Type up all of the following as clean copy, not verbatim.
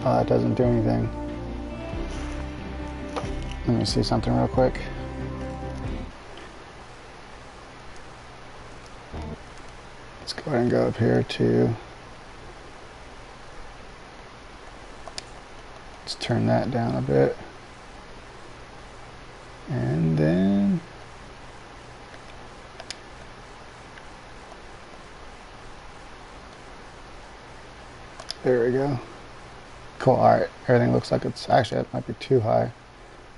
Oh, that doesn't do anything. Let me see something real quick. Let's go ahead and go up here to... Let's turn that down a bit. And then... There we go. Cool, alright. Everything looks like it's... Actually, that might be too high.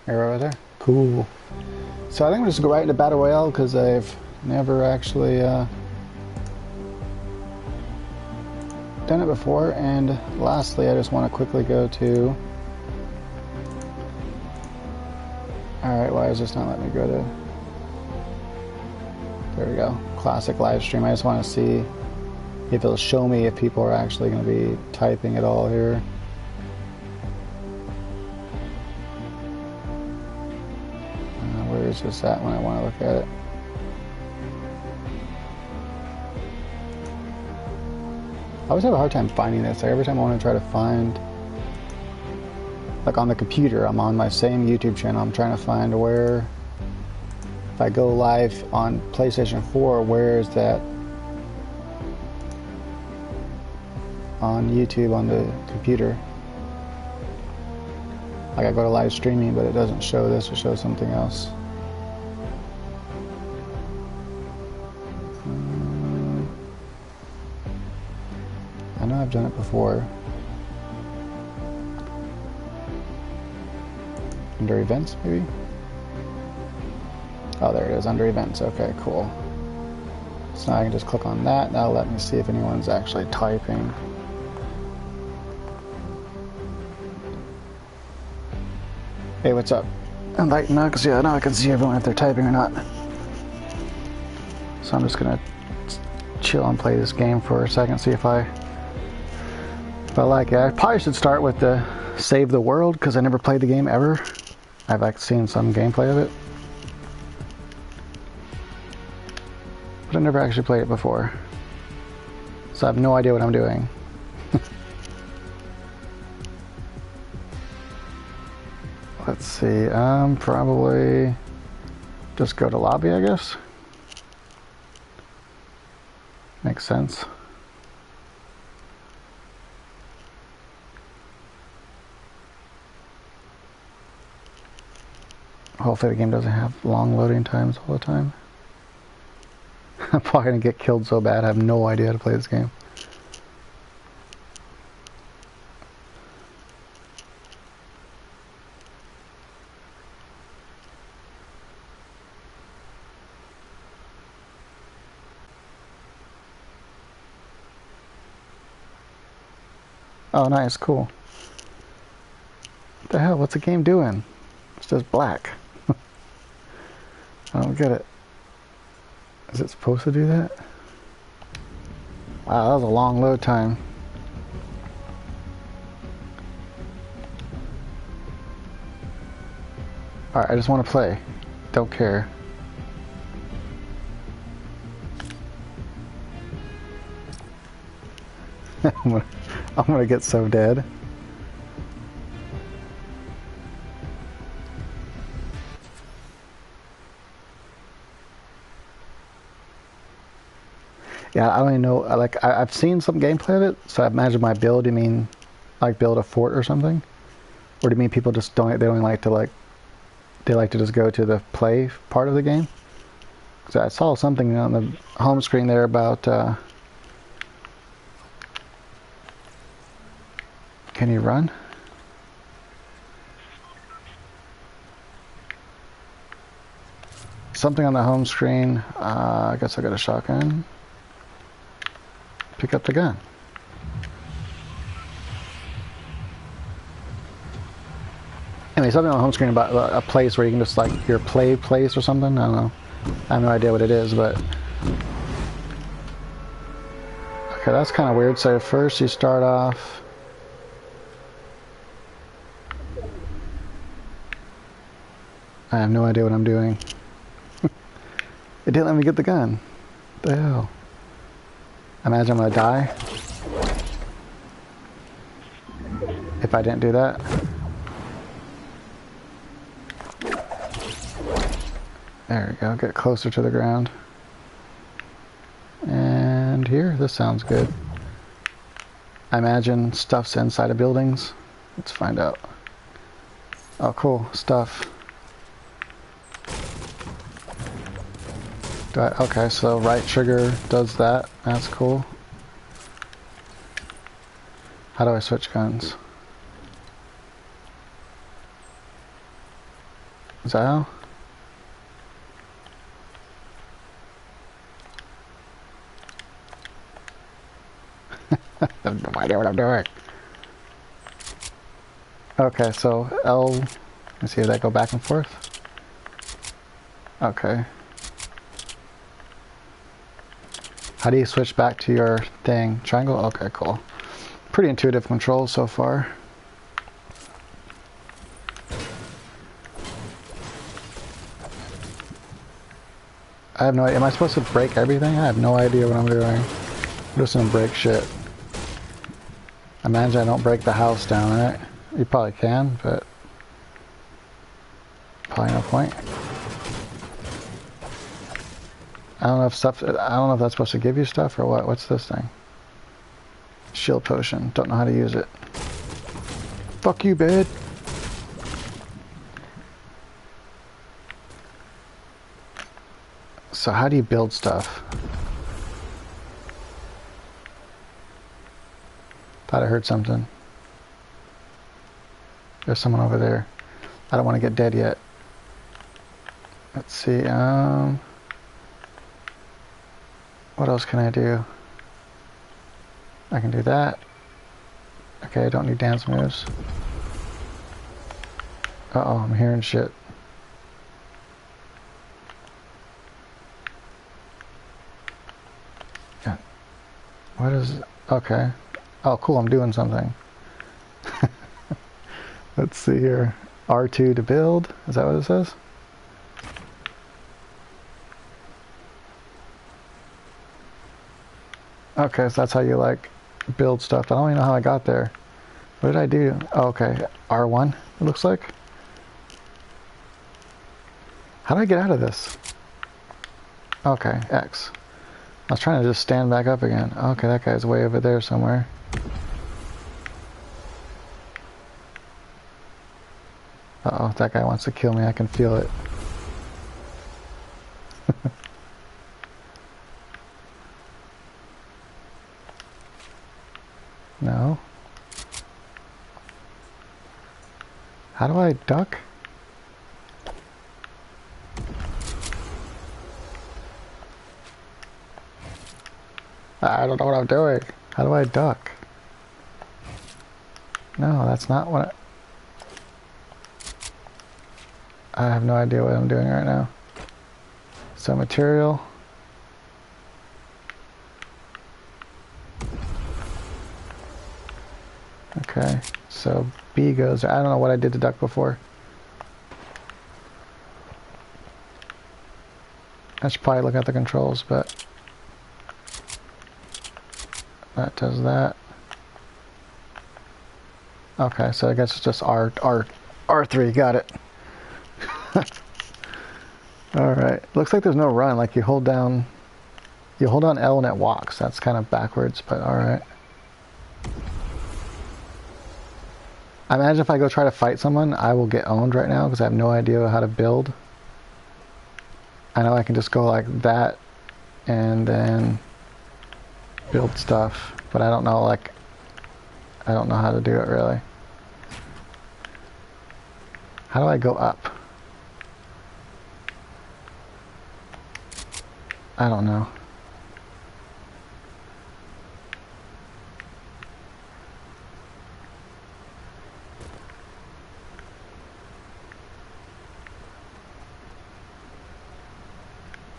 Arrow right there. Cool. So I think we'll just go right into Battle Royale because I've never actually done it before. And lastly, I just want to quickly go to... Alright, why is this not letting me go to... There we go. Classic live stream. I just want to see if it'll show me if people are actually going to be typing at all here. Where is this at when I want to look at it? I always have a hard time finding this. Like every time I want to try to find, like on the computer, I'm on my same YouTube channel. I'm trying to find where, if I go live on PlayStation 4, where is that on YouTube on the computer? Like I go to live streaming, but it doesn't show this, it shows something else. I know I've done it before. Under events, maybe? Oh, there it is, under events. Okay, cool. So now I can just click on that. Now let me see if anyone's actually typing. Hey, what's up? Enlighten now, because yeah, now I can see everyone if they're typing or not. So I'm just gonna chill and play this game for a second, see if I like it. I probably should start with the Save the World, because I never played the game ever. I've like seen some gameplay of it, but I never actually played it before. So I have no idea what I'm doing. Let's see, probably just go to lobby, I guess. Makes sense. Hopefully the game doesn't have long loading times all the time. I'm probably gonna get killed so bad I have no idea how to play this game. Oh, nice, cool. What the hell? What's the game doing? It's just black. I don't get it. Is it supposed to do that? Wow, that was a long load time. Alright, I just want to play. Don't care. I'm gonna get so dead. Yeah, I don't even know. Like, I've seen some gameplay of it, so I imagine by build, you mean like build a fort or something, or do you mean people just don't? They don't like to they like to just go to the play part of the game? Because I saw something on the home screen there about can you run? Something on the home screen. I guess I got a shotgun. Pick up the gun. Anyway, something on the home screen about a place where you can just like your play place or something. I don't know. I have no idea what it is, but okay, that's kind of weird. So first you start off. I have no idea what I'm doing. It didn't let me get the gun. What the hell? I imagine I'm gonna die. if I didn't do that. There we go, get closer to the ground. And here, this sounds good. I imagine stuff's inside of buildings. Let's find out. Oh, cool, stuff. Okay, so right trigger does that. That's cool. How do I switch guns? Is that how? I have no idea what I'm doing. Okay, so L, let's see if that go back and forth. Okay. How do you switch back to your thing? Triangle? Okay, cool. Pretty intuitive controls so far. I have no idea. Am I supposed to break everything? I have no idea what I'm doing. I'm just gonna break shit. I imagine I don't break the house down, right? You probably can, but probably no point. I don't know if that's supposed to give you stuff or what. What's this thing? Shield potion. Don't know how to use it. Fuck you, bed. So how do you build stuff? Thought I heard something. There's someone over there. I don't want to get dead yet. Let's see, what else can I do? I can do that. Okay, I don't need dance moves. Uh-oh, I'm hearing shit. Yeah. What is... Okay. Oh, cool, I'm doing something. Let's see here. R2 to build. Is that what it says? Okay, so that's how you, like, build stuff. I don't even know how I got there. What did I do? Oh, okay. R1, it looks like. How do I get out of this? Okay, X. I was trying to just stand back up again. Okay, that guy's way over there somewhere. Uh-oh, that guy wants to kill me. I can feel it. No. How do I duck? I don't know what I'm doing. How do I duck? No, that's not what I have no idea what I'm doing right now. So material. Okay, so B goes, I don't know what I did to duck before. I should probably look at the controls, but that does that. Okay, so I guess it's just R3, got it. Alright, looks like there's no run, like you hold down L and it walks. That's kind of backwards, but alright. I imagine if I go try to fight someone, I will get owned right now because I have no idea how to build. I know I can just go like that and then build stuff, but I don't know, like, I don't know how to do it really. How do I go up? I don't know.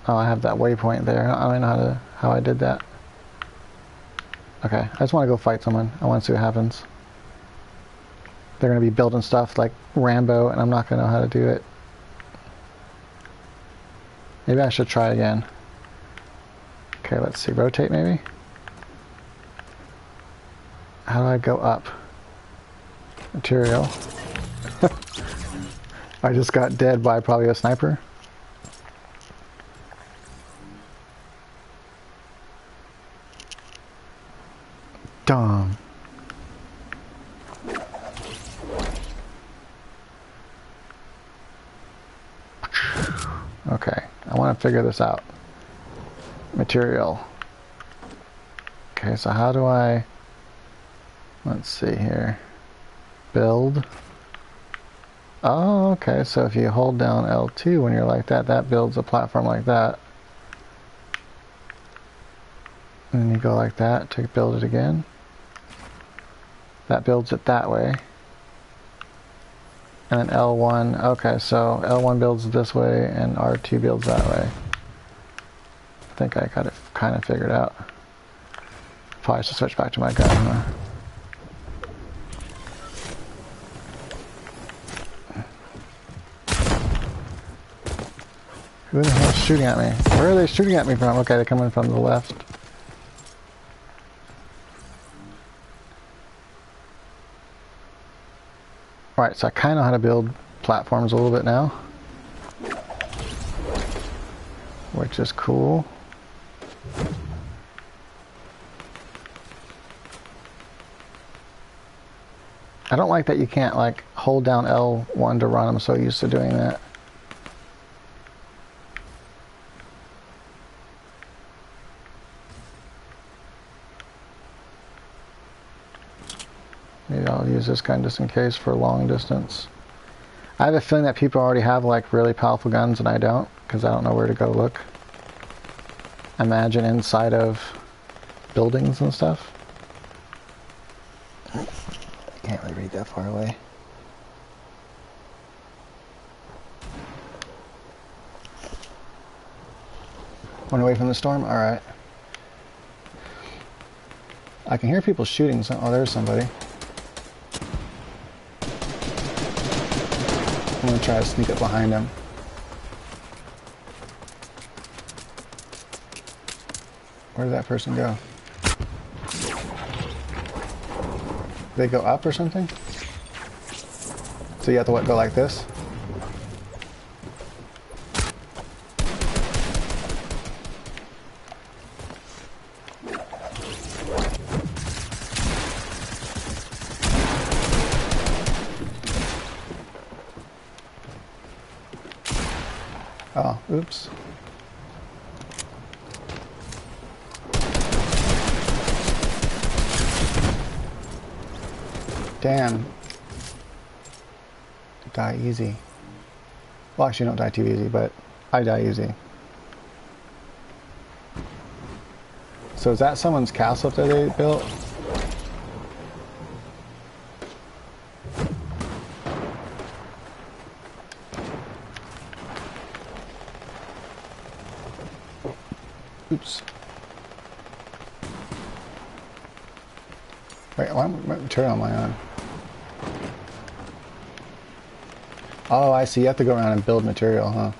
Oh, I have that waypoint there. I don't know how I did that. Okay, I just want to go fight someone. I want to see what happens. They're going to be building stuff like Rambo, and I'm not going to know how to do it. Maybe I should try again. Okay, let's see. Rotate, maybe? How do I go up? Material. I just got dead by probably a sniper. Dumb. Okay, I want to figure this out. Material. Okay, so how do I... Let's see here. Build. Oh, okay, so if you hold down L2 when you're like that, that builds a platform like that. And then you go like that to build it again. That builds it that way. And then L1, okay, so L1 builds this way and R2 builds that way. I think I got it kind of figured out. Probably should switch back to my gun, huh? Who the hell is shooting at me? Where are they shooting at me from? Okay, they're coming from the left. Alright, so I kind of know how to build platforms a little bit now. Which is cool. I don't like that you can't like hold down L1 to run. I'm so used to doing that. Maybe I'll use this gun just in case for long distance. I have a feeling that people already have like really powerful guns and I don't, because I don't know where to go look. Imagine inside of buildings and stuff. I can't really read that far away. Run away from the storm? Alright. I can hear people shooting. Oh, there's somebody. I'm going to try to sneak up behind him. Where did that person go? Did they go up or something? So you have to what, go like this? Oh, oops. Damn. Die easy. Well, actually, don't die too easy, but I die easy. So is that someone's castle that they built? Oops. Wait, what material am I on? Oh, I see. You have to go around and build material, huh?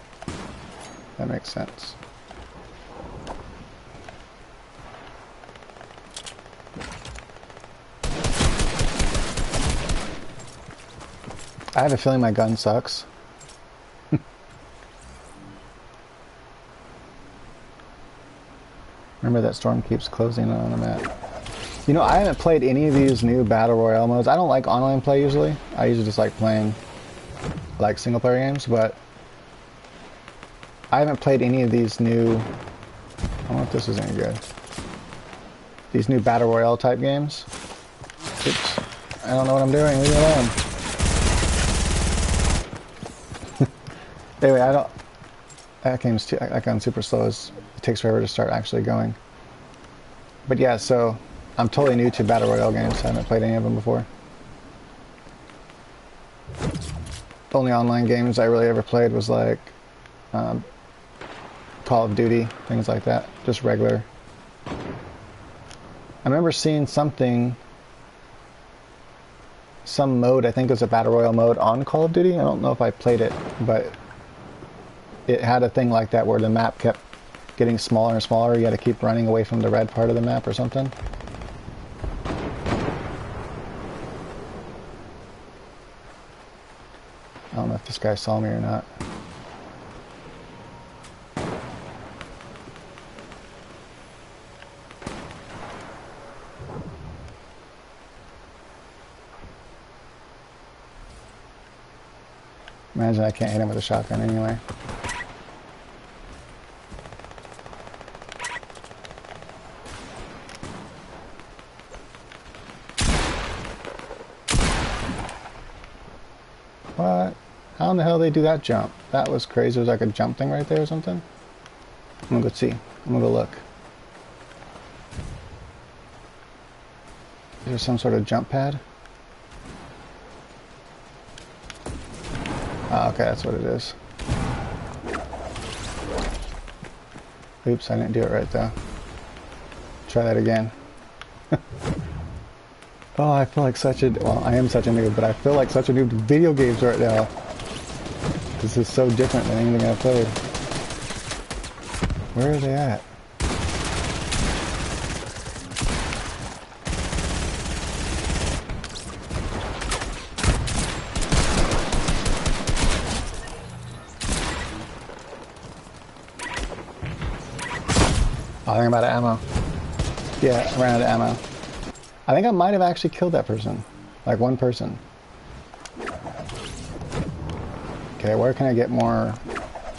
That makes sense. I have a feeling my gun sucks. Remember that storm keeps closing on the map. You know, I haven't played any of these new Battle Royale modes. I don't like online play usually. I usually just like playing like single player games, but I haven't played any of these new, I don't know if this is any good. These new Battle Royale type games. Oops. I don't know what I'm doing, leave me alone. Anyway, that gun's super slow. It takes forever to start actually going. But yeah, so I'm totally new to Battle Royale games. I haven't played any of them before. The only online games I really ever played was like Call of Duty, things like that. Just regular. I remember seeing some mode, I think it was a Battle Royale mode on Call of Duty. I don't know if I played it, but it had a thing like that where the map kept getting smaller and smaller. You had to keep running away from the red part of the map or something. I don't know if this guy saw me or not. Imagine I can't hit him with a shotgun anyway. What? How in the hell did they do that jump? That was crazy. There's like a jump thing right there or something. I'm gonna go see. I'm gonna go look. Is there some sort of jump pad? Oh, okay, that's what it is. Oops, I didn't do it right though. Try that again. Oh, I feel like such a... Well, I am such a noob, but I feel like such a noob to video games right now. This is so different than anything I've played. Where are they at? Oh, I think I'm out of ammo. Yeah, I ran out of ammo. I think I might have actually killed that person. Like one person. Okay, where can I get more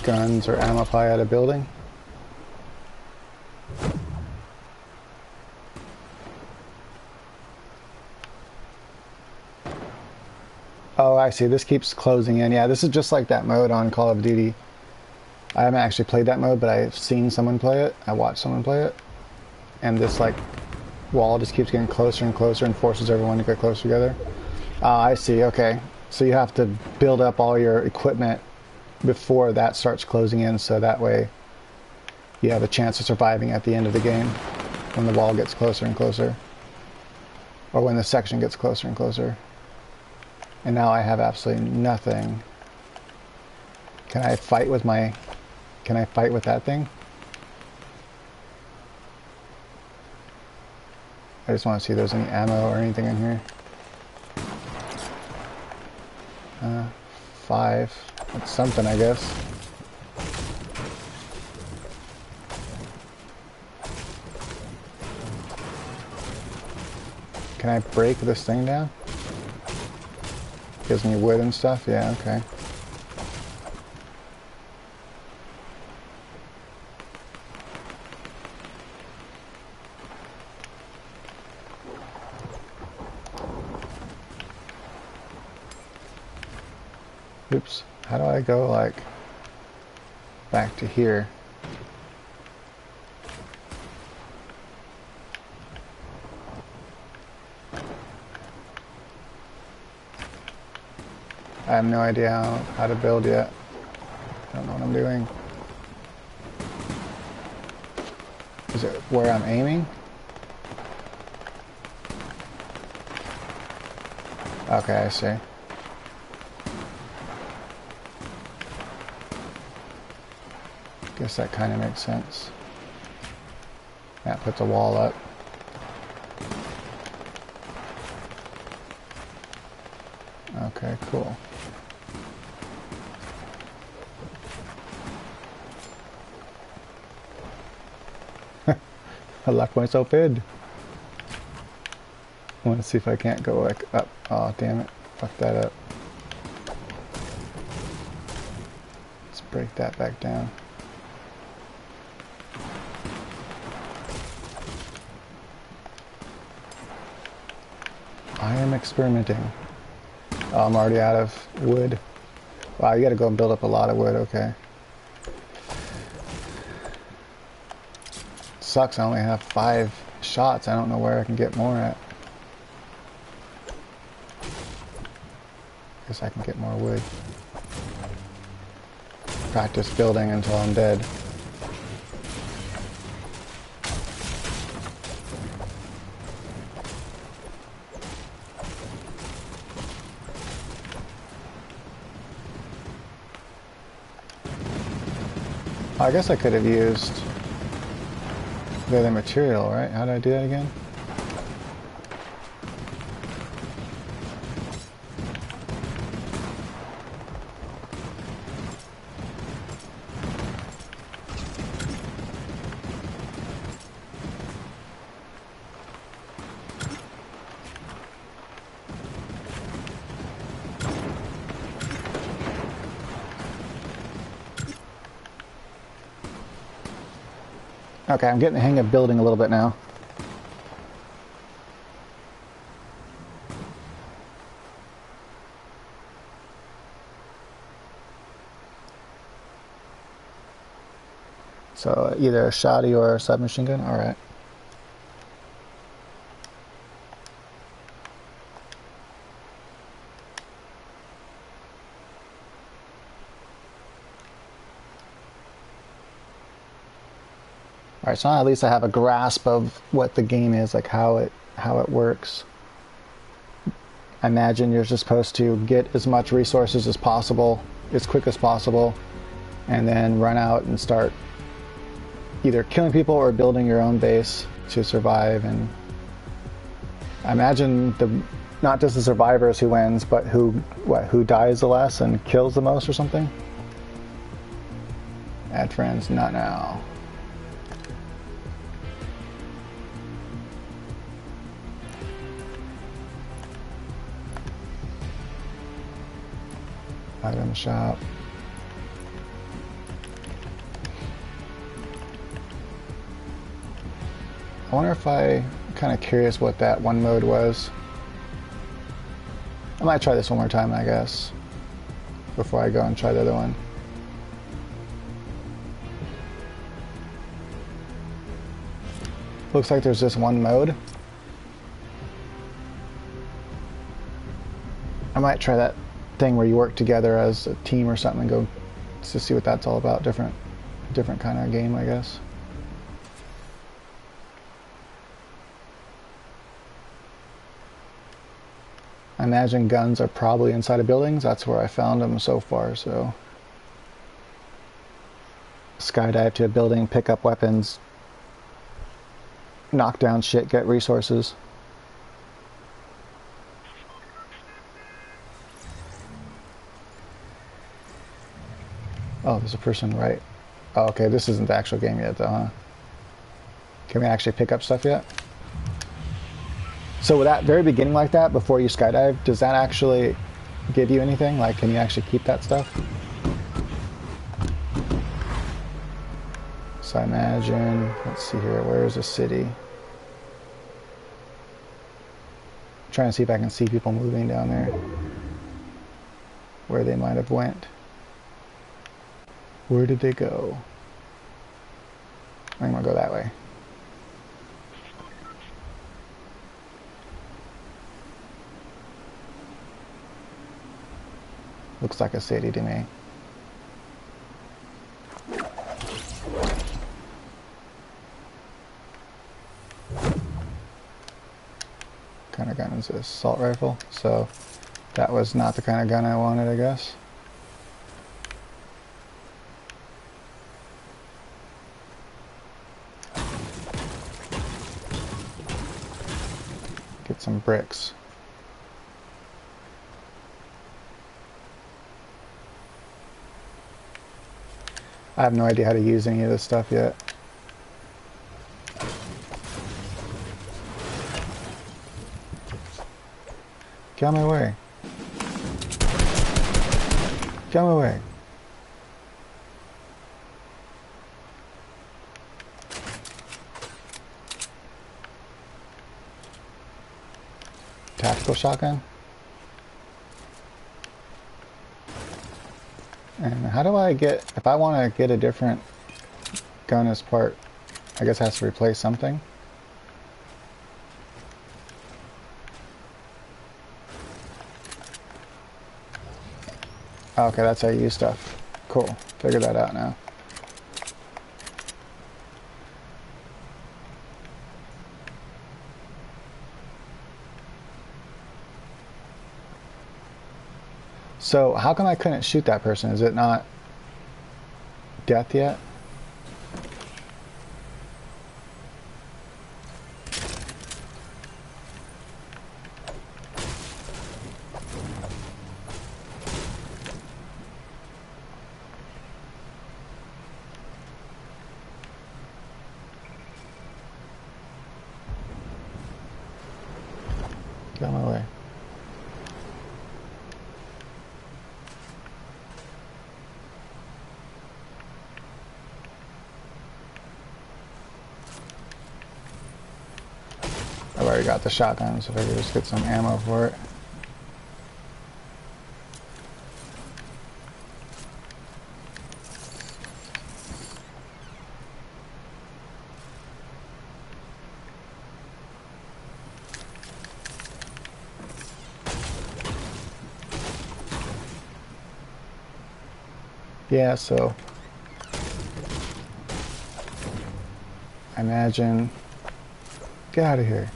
guns or ammo pie at a building? Oh, I see. This keeps closing in. Yeah, this is just like that mode on Call of Duty. I haven't actually played that mode, but I've seen someone play it. I watched someone play it. And this like wall just keeps getting closer and closer and forces everyone to get closer together. I see. Okay. So you have to build up all your equipment before that starts closing in, so that way you have a chance of surviving at the end of the game when the wall gets closer and closer. Or when the section gets closer and closer. And now I have absolutely nothing. Can I fight with my... Can I fight with that thing? I just want to see if there's any ammo or anything in here. 5. That's something, I guess. Can I break this thing down? Gives me wood and stuff? Yeah, okay. Oops. How do I go, like, back to here? I have no idea how to build yet. I don't know what I'm doing. Is it where I'm aiming? Okay, I see. Guess that kind of makes sense. That puts a wall up. Okay, cool. I locked myself in. I want to see if I can't go like up. Oh, damn it. Fuck that up. Let's break that back down. I am experimenting. Oh, I'm already out of wood. Wow, you gotta go and build up a lot of wood, okay. Sucks, I only have 5 shots. I don't know where I can get more at. Guess I can get more wood. Practice building until I'm dead. I guess I could have used the other material, right? How did I do that again? Okay, I'm getting the hang of building a little bit now. So either a shotty or a submachine gun. All right. All right, so now at least I have a grasp of what the game is, like how it works. I imagine you're just supposed to get as much resources as possible, as quick as possible, and then run out and start either killing people or building your own base to survive. And I imagine not just the survivors who wins, but who dies the less and kills the most or something. Add friends, not now. Item shop. I wonder if I'm kind of curious what that one mode was. I might try this one more time, I guess, before I go and try the other one. Looks like there's just one mode. I might try that thing where you work together as a team or something and go to see what that's all about. Different kind of game, I guess. I imagine guns are probably inside of buildings. That's where I found them so far, so. Skydive to a building, pick up weapons, knock down shit, get resources. Oh, there's a person right. Oh, okay, this isn't the actual game yet though, huh? Can we actually pick up stuff yet? So with that very beginning like that, before you skydive, does that actually give you anything? Like, can you actually keep that stuff? So I imagine, let's see here, where is the city? I'm trying to see if I can see people moving down there. Where they might have went. Where did they go? I'm gonna go that way. Looks like a city to me. What kind of gun is this? Assault rifle? So that was not the kind of gun I wanted, I guess. Get some bricks. I have no idea how to use any of this stuff yet. Get out of my way. Get out of my way. Tactical shotgun. And how do I get, if I want to get a different gun as part, I guess it has to replace something. Okay, that's how you use stuff. Cool. Figured that out now. So how come I couldn't shoot that person? Is it not death yet? Get out of my way. already got the shotgun, so if I could just get some ammo for it. Yeah, so imagine, get out of here.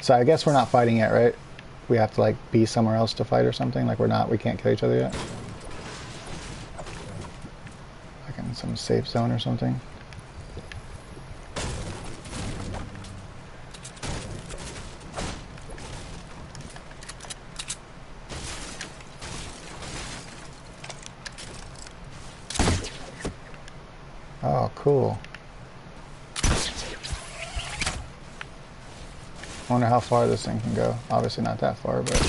So I guess we're not fighting yet, right? We have to like be somewhere else to fight or something. Like we can't kill each other yet. Like in some safe zone or something. Oh, cool. I wonder how far this thing can go. Obviously not that far, but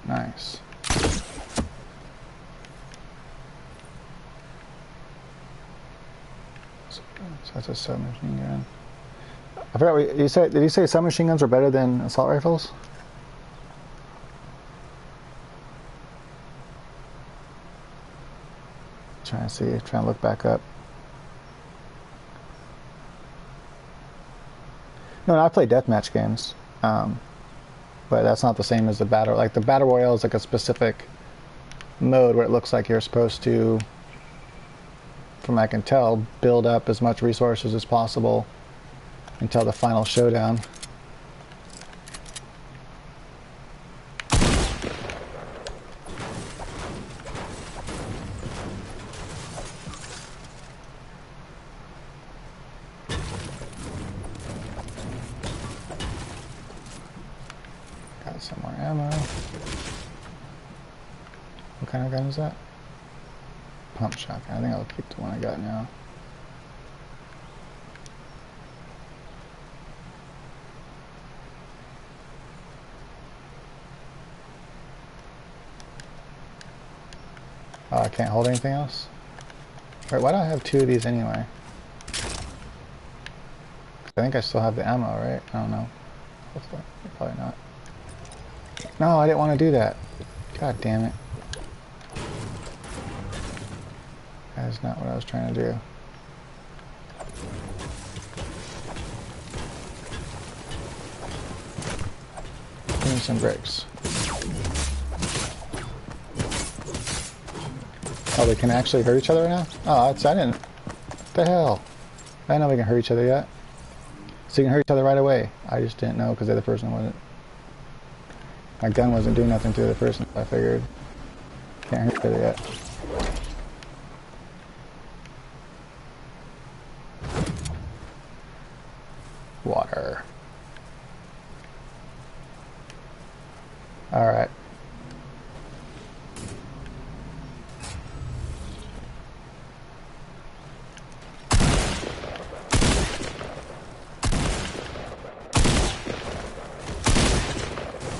nice. So that's a submachine gun. I forgot what you said. Did you say submachine guns are better than assault rifles? Trying to look back up. No, I play deathmatch games, but that's not the same as the battle. Like the battle royale is like a specific mode where it looks like you're supposed to, from what I can tell, build up as much resources as possible until the final showdown. Got some more ammo. What kind of gun is that? Pump shotgun. I think I'll keep the one I got now. Oh, I can't hold anything else? Wait, why do I have two of these anyway? I think I still have the ammo, right? I don't know. Hopefully, probably not. No, I didn't want to do that. God damn it. That is not what I was trying to do. Give me some bricks. Oh, they can actually hurt each other right now? Oh, I didn't. What the hell? I didn't know we can hurt each other yet. So you can hurt each other right away. I just didn't know because the other person wasn't. My gun wasn't doing nothing to the other person, I figured. Can't hurt each other yet. Water. Alright.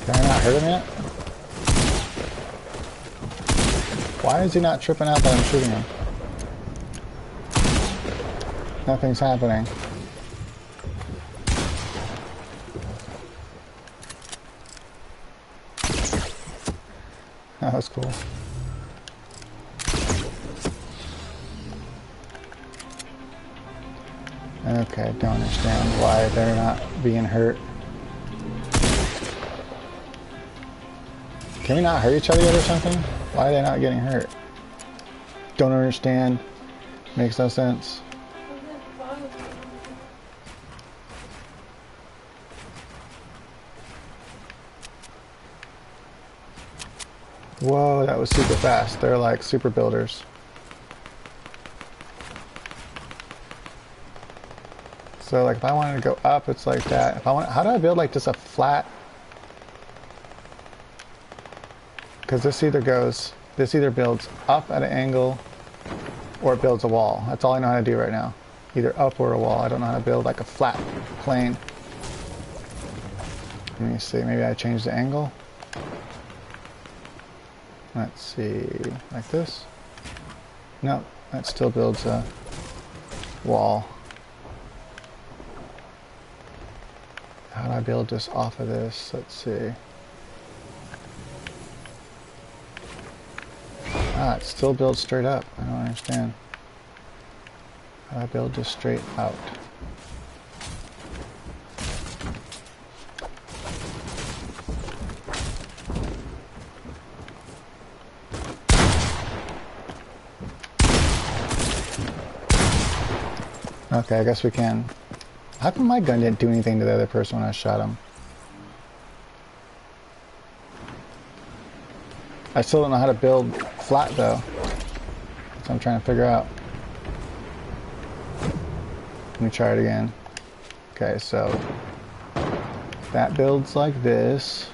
Can I not hurt him yet? Why is he not tripping out that I'm shooting him? Nothing's happening. That was cool. Okay, I don't understand why they're not being hurt. Can we not hurt each other yet or something? Why are they not getting hurt? Don't understand. Makes no sense. Whoa, that was super fast. They're like super builders. So like if I wanted to go up, it's like that. If I want, how do I build like just a flat? Because this either builds up at an angle or it builds a wall. That's all I know how to do right now. Either up or a wall. I don't know how to build like a flat plane. Let me see, maybe I change the angle. Let's see, like this? Nope, that still builds a wall. How do I build this off of this? Let's see. Ah, it still builds straight up. I don't understand. How do I build this straight out? Okay, I guess we can. How come my gun didn't do anything to the other person when I shot him? I still don't know how to build flat though. So I'm trying to figure out. Let me try it again. Okay, so that builds like this.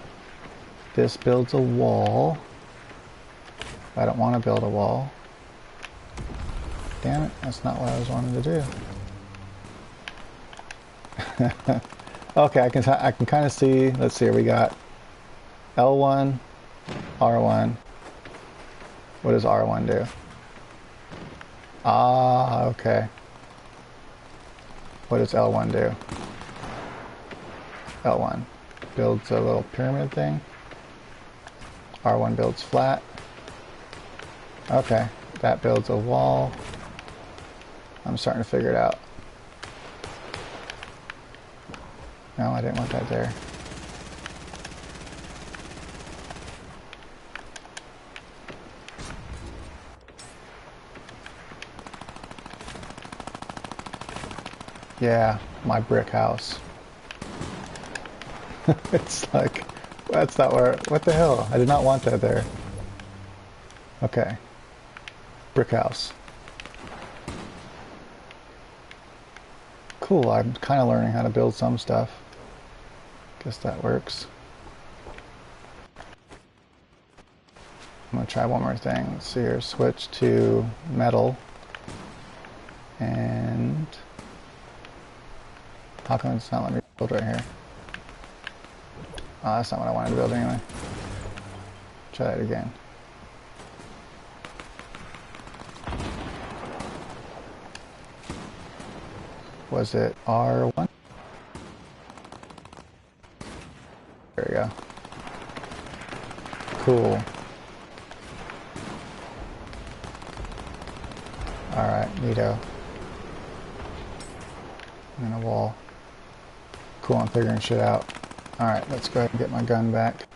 This builds a wall. I don't want to build a wall. Damn it, that's not what I was wanting to do. Okay, I can kind of see. Let's see. We got L1, R1. What does R1 do? Ah, okay. What does L1 do? L1 builds a little pyramid thing. R1 builds flat. Okay, that builds a wall. I'm starting to figure it out. No, I didn't want that there. Yeah, my brick house. It's like, that's not where, what the hell? I did not want that there. Okay. Brick house. Cool, I'm kind of learning how to build some stuff. Guess that works. I'm gonna try one more thing. Let's see here, switch to metal. And how come it's not letting me build right here? Oh, that's not what I wanted to build anyway. Try that again. Was it R1? There we go. Cool. Alright, neato. And a wall. Cool, I'm figuring shit out. Alright, let's go ahead and get my gun back.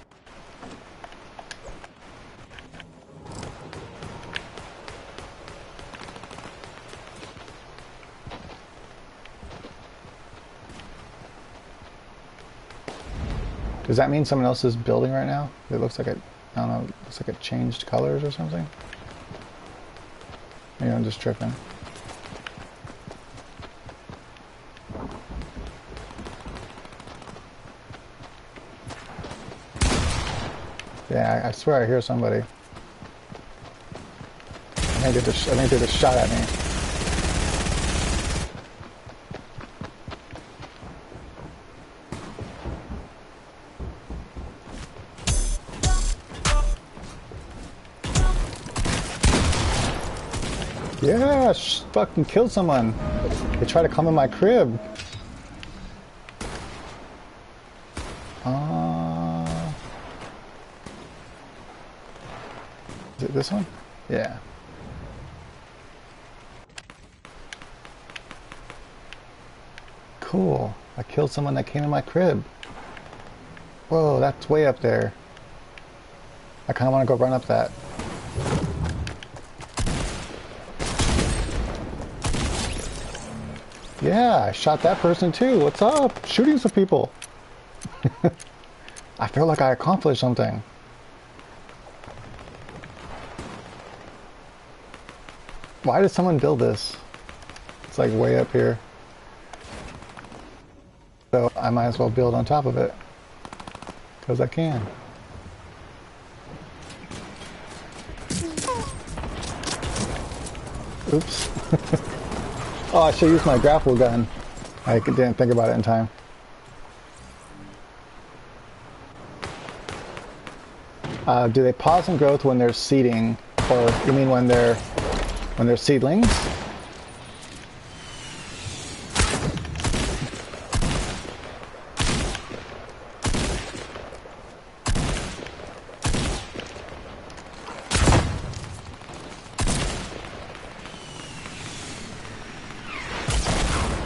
Does that mean someone else is building right now? It looks like it, I don't know, it looks like it changed colors or something. Maybe I'm just tripping. Yeah, I swear I hear somebody. I think they just shot at me. Yeah, fucking killed someone. They tried to come in my crib. Is it this one? Yeah. Cool. I killed someone that came in my crib. Whoa, that's way up there. I kind of want to go run up that. Yeah, I shot that person too. What's up? Shooting some people. I feel like I accomplished something. Why did someone build this? It's like way up here. So I might as well build on top of it. Because I can. Oops. Oh, I should use my grapple gun. I didn't think about it in time. Do they pause in growth when they're seeding, or you mean when they're seedlings?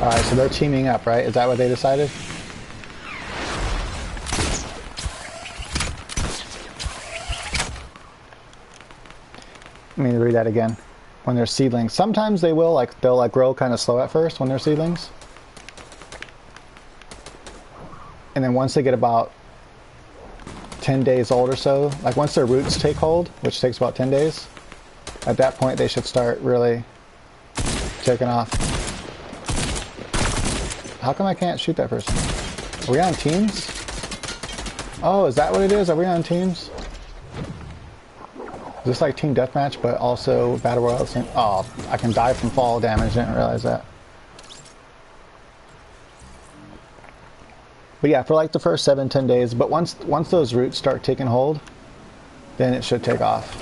Alright, so they're teaming up, right? Is that what they decided? Let me read that again. When they're seedlings. Sometimes they will, like, they'll like grow kind of slow at first when they're seedlings. And then once they get about 10 days old or so, like once their roots take hold, which takes about 10 days, at that point they should start really taking off. How come I can't shoot that person? Are we on teams? Oh, is that what it is? Are we on teams? Is this like team deathmatch, but also battle royale? Oh, I can die from fall damage. Didn't realize that. But yeah, for like the first 7-10 days. But once those roots start taking hold, then it should take off.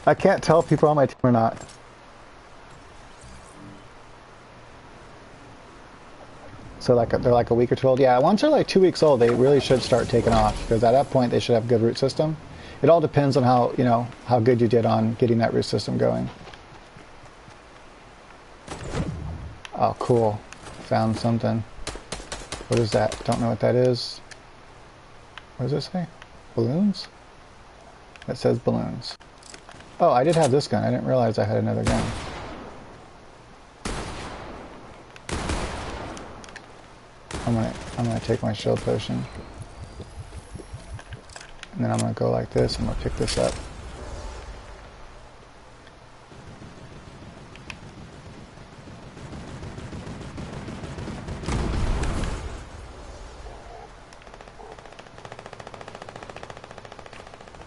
I can't tell if people are on my team or not. So like they're like a week or two old. Yeah, once they're like 2 weeks old, they really should start taking off because at that point they should have a good root system. It all depends on how, you know, how good you did on getting that root system going. Oh, cool. Found something. What is that? Don't know what that is. What does it say? Balloons? It says balloons. Oh, I did have this gun. I didn't realize I had another gun. I'm gonna take my shield potion. And then I'm gonna go like this. I'm gonna pick this up.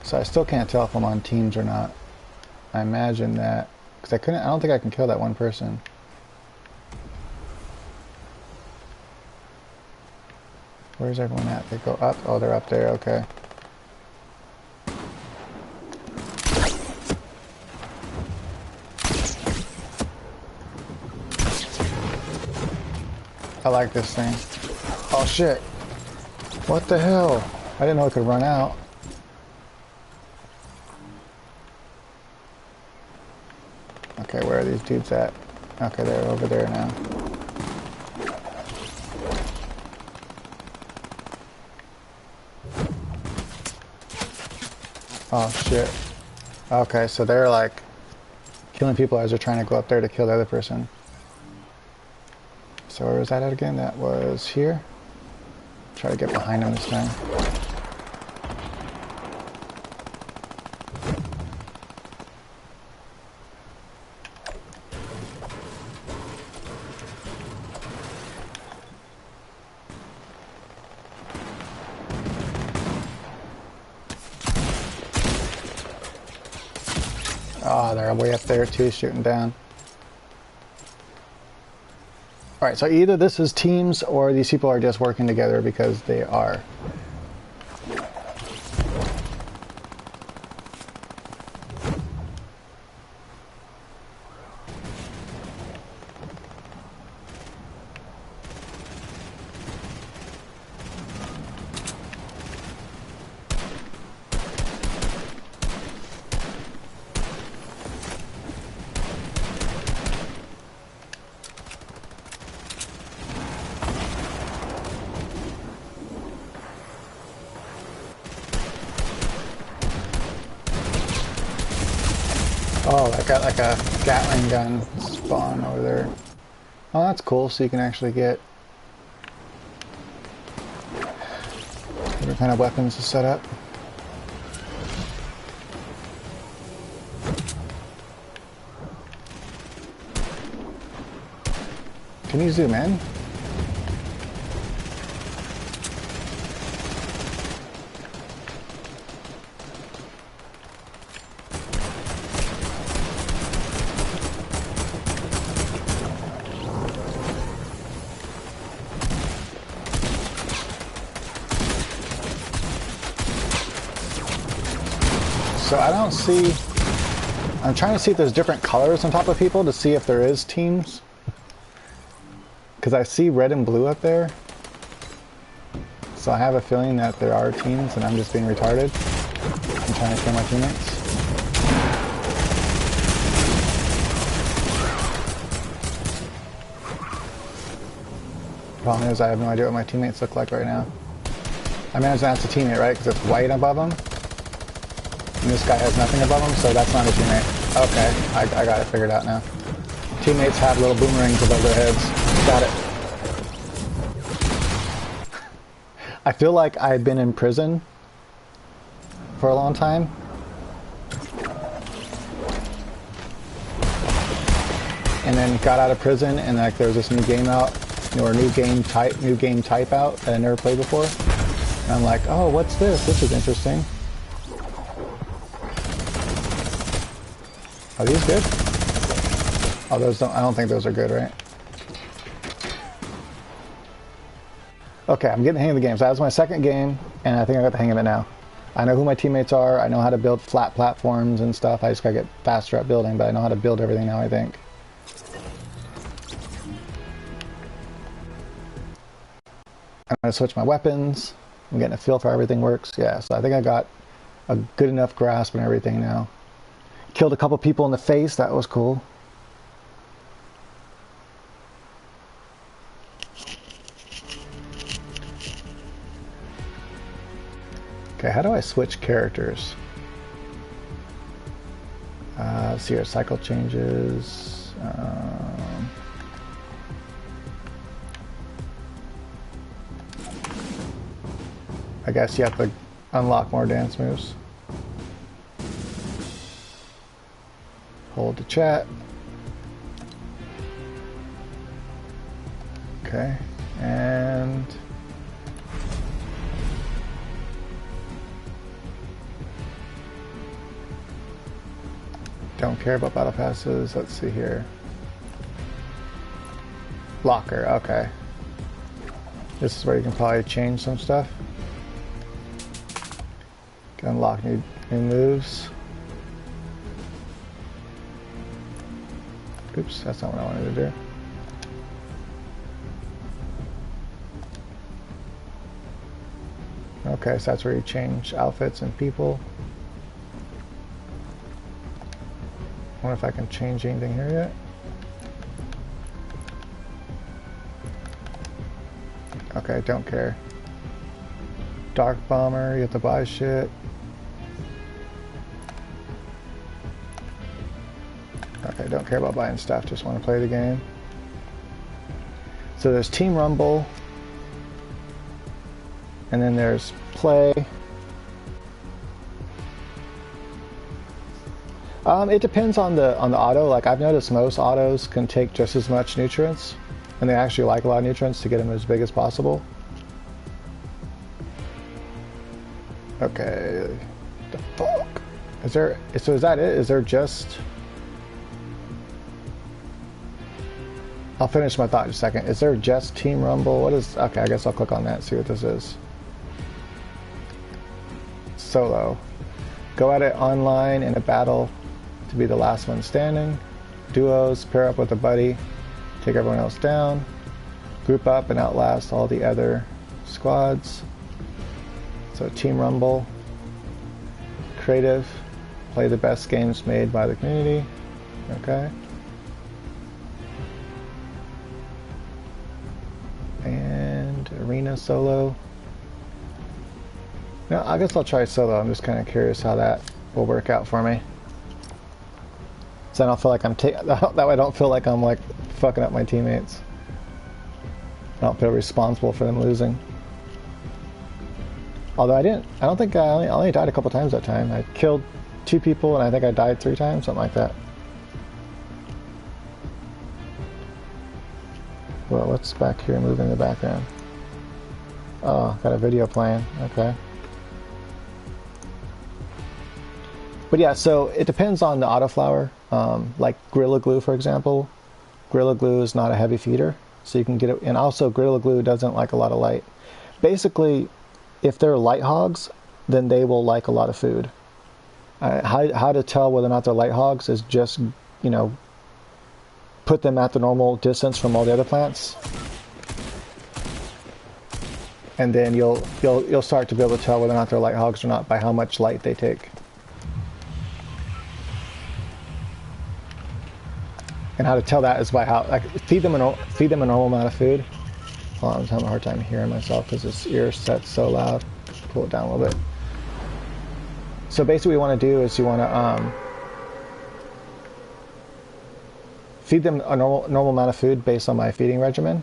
So I still can't tell if I'm on teams or not. I imagine that, because I don't think I can kill that one person. Where's everyone at? They go up? Oh, they're up there, okay. I like this thing. Oh shit. What the hell? I didn't know it could run out. Okay, where are these dudes at? Okay, they're over there now. Oh shit. Okay, so they're like killing people as they're trying to go up there to kill the other person. So where was that at again? That was here. Try to get behind him this time. Oh, they're way up there too, shooting down. Alright, so either this is teams or these people are just working together because they are. Oh, I got like a Gatling gun spawn over there. Oh, that's cool, so you can actually get different kind of weapons to set up. Can you zoom in? So I don't see... I'm trying to see if there's different colors on top of people to see if there is teams. Because I see red and blue up there. So I have a feeling that there are teams and I'm just being retarded. I'm trying to kill my teammates. Problem is I have no idea what my teammates look like right now. I imagine that's a teammate, right? Because it's white above them. And this guy has nothing above him, so that's not a teammate. Okay, I got it figured out now. Teammates have little boomerangs above their heads. Got it. I feel like I've been in prison for a long time. And then got out of prison and like there was this new game out, or new game type out that I never played before. And I'm like, oh, what's this? This is interesting. Are these good? Oh, those don't, I don't think those are good, right? Okay, I'm getting the hang of the game. So that was my second game, and I think I got the hang of it now. I know who my teammates are. I know how to build flat platforms and stuff. I just gotta get faster at building, but I know how to build everything now, I think. I'm gonna switch my weapons. I'm getting a feel for how everything works. Yeah, so I think I got a good enough grasp on everything now. Killed a couple people in the face. That was cool. Okay, how do I switch characters? Let's see here, cycle changes. I guess you have to unlock more dance moves. Hold to chat. Okay, and don't care about battle passes. Let's see here. Locker, okay. This is where you can probably change some stuff. Can unlock new moves. Oops, that's not what I wanted to do. Okay, so that's where you change outfits and people. I wonder if I can change anything here yet. Okay, don't care. Dark Bomber, you have to buy shit. Okay, don't care about buying stuff, just want to play the game. So there's Team Rumble, and then there's Play. It depends on the auto. Like I've noticed most autos can take just as much nutrients, and they actually like a lot of nutrients to get them as big as possible. Okay, the fuck? Is there? So is that it? Is there just? I'll finish my thought in a second. Is there just Team Rumble? What is? Okay, I guess I'll click on that and see what this is. Solo. Go at it online in a battle to be the last one standing. Duos, pair up with a buddy, take everyone else down. Group up and outlast all the other squads. So Team Rumble. Creative. Play the best games made by the community. Okay. And Arena Solo. No, I guess I'll try solo. I'm just kind of curious how that will work out for me. So I don't feel like I'm that way I don't feel like I'm like fucking up my teammates. I don't feel responsible for them losing. Although I don't think I only died a couple times that time. I killed 2 people and I think I died 3 times, something like that. Well, what's back here moving in the background? Oh, got a video playing. Okay. But yeah, so it depends on the autoflower. Like Gorilla Glue, for example. Gorilla Glue is not a heavy feeder, so you can get it. And also, Gorilla Glue doesn't like a lot of light. Basically, if they're light hogs, then they will like a lot of food. How to tell whether or not they're light hogs is just, you know, put them at the normal distance from all the other plants, and then you'll start to be able to tell whether or not they're light hogs or not by how much light they take. And how to tell that is by how, like, feed them a normal amount of food. Hold on, I'm having a hard time hearing myself because this ear set's so loud. Pull it down a little bit. So basically what you want to do is you want to feed them a normal amount of food based on my feeding regimen.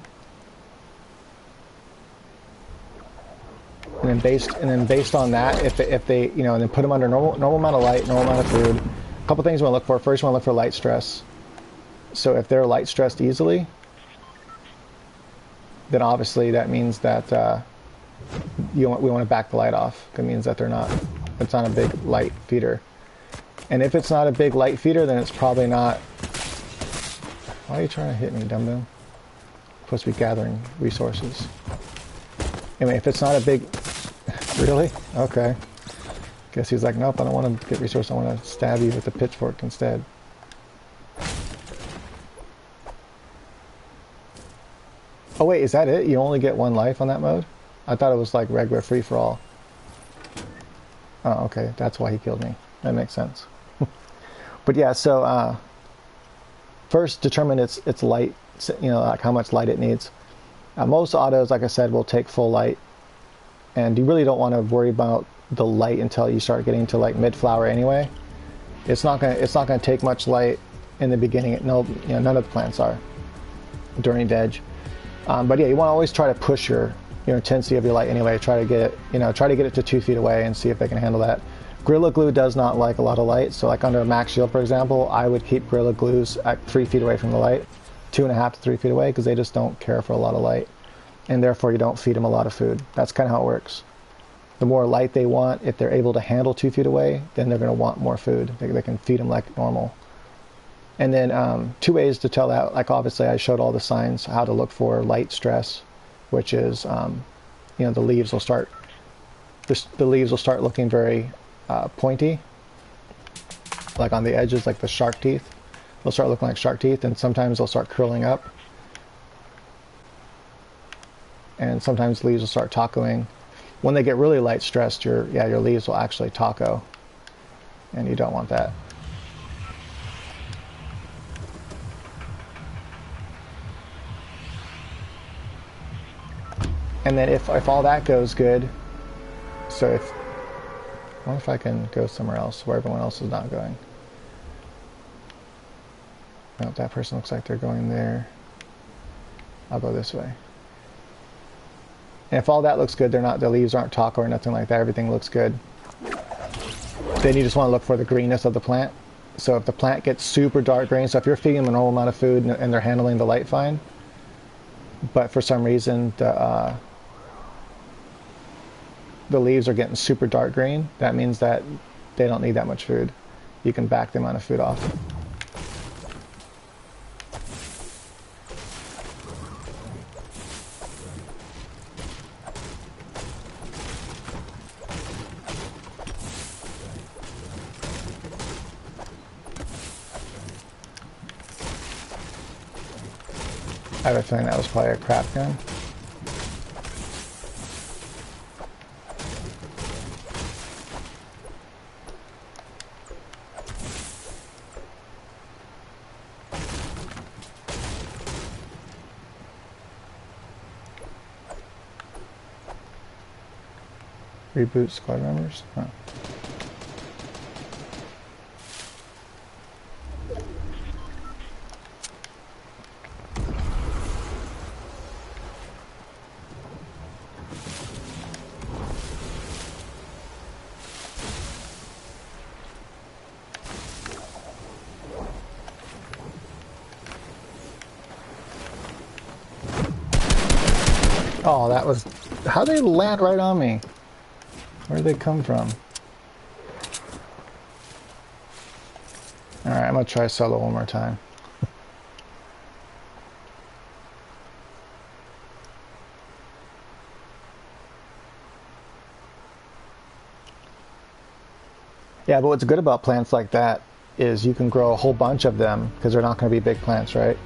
And then based on that, if they you know, and then put them under normal amount of light, normal amount of food. A couple things you want to look for. First, you want to look for light stress. So if they're light stressed easily, then obviously that means that we want to back the light off. That means that it's not a big light feeder. And if it's not a big light feeder, then it's probably not. Why are you trying to hit me, dum-dum? I'm supposed to be gathering resources. Anyway, if it's not a big... Really? Okay. Guess he's like, nope, I don't want to get resources. I want to stab you with a pitchfork instead. Oh wait, is that it? You only get one life on that mode? I thought it was like regular free-for-all. Oh, okay. That's why he killed me. That makes sense. But yeah, so first determine its light, you know, like how much light it needs. Most autos, like I said, will take full light, and you really don't want to worry about the light until you start getting to like mid-flower anyway. It's not gonna take much light in the beginning. No, you know, none of the plants are during veg. But yeah, you want to always try to push your intensity of your light anyway. Try to get it to 2 feet away and see if they can handle that. Gorilla Glue does not like a lot of light, so like under a max shield, for example, I would keep Gorilla Glues at 3 feet away from the light, 2.5 to 3 feet away, because they just don't care for a lot of light, and therefore you don't feed them a lot of food. That's kind of how it works. The more light they want, if they're able to handle 2 feet away, then they're going to want more food. They can feed them like normal. And then 2 ways to tell that, like obviously I showed all the signs, how to look for light stress, which is, you know, the leaves will start looking very pointy, like on the edges, like the shark teeth. They'll start looking like shark teeth, and sometimes they'll start curling up. And sometimes leaves will start tacoing. When they get really light stressed, your leaves will actually taco, and you don't want that. And then if all that goes good, so I wonder if I can go somewhere else where everyone else is not going. No, that person looks like they're going there. I'll go this way. And if all that looks good, the leaves aren't taco or nothing like that, everything looks good, then you just want to look for the greenness of the plant. So if the plant gets super dark green, so if you're feeding them a normal amount of food and they're handling the light fine, but for some reason the leaves are getting super dark green, that means that they don't need that much food. You can back the amount of food off. I have a feeling that was probably a crap gun. Reboot squad members? Huh. Oh, that was... How'd they land right on me? Where'd they come from? Alright, I'm gonna try solo one more time. Yeah, but what's good about plants like that is you can grow a whole bunch of them because they're not going to be big plants, right?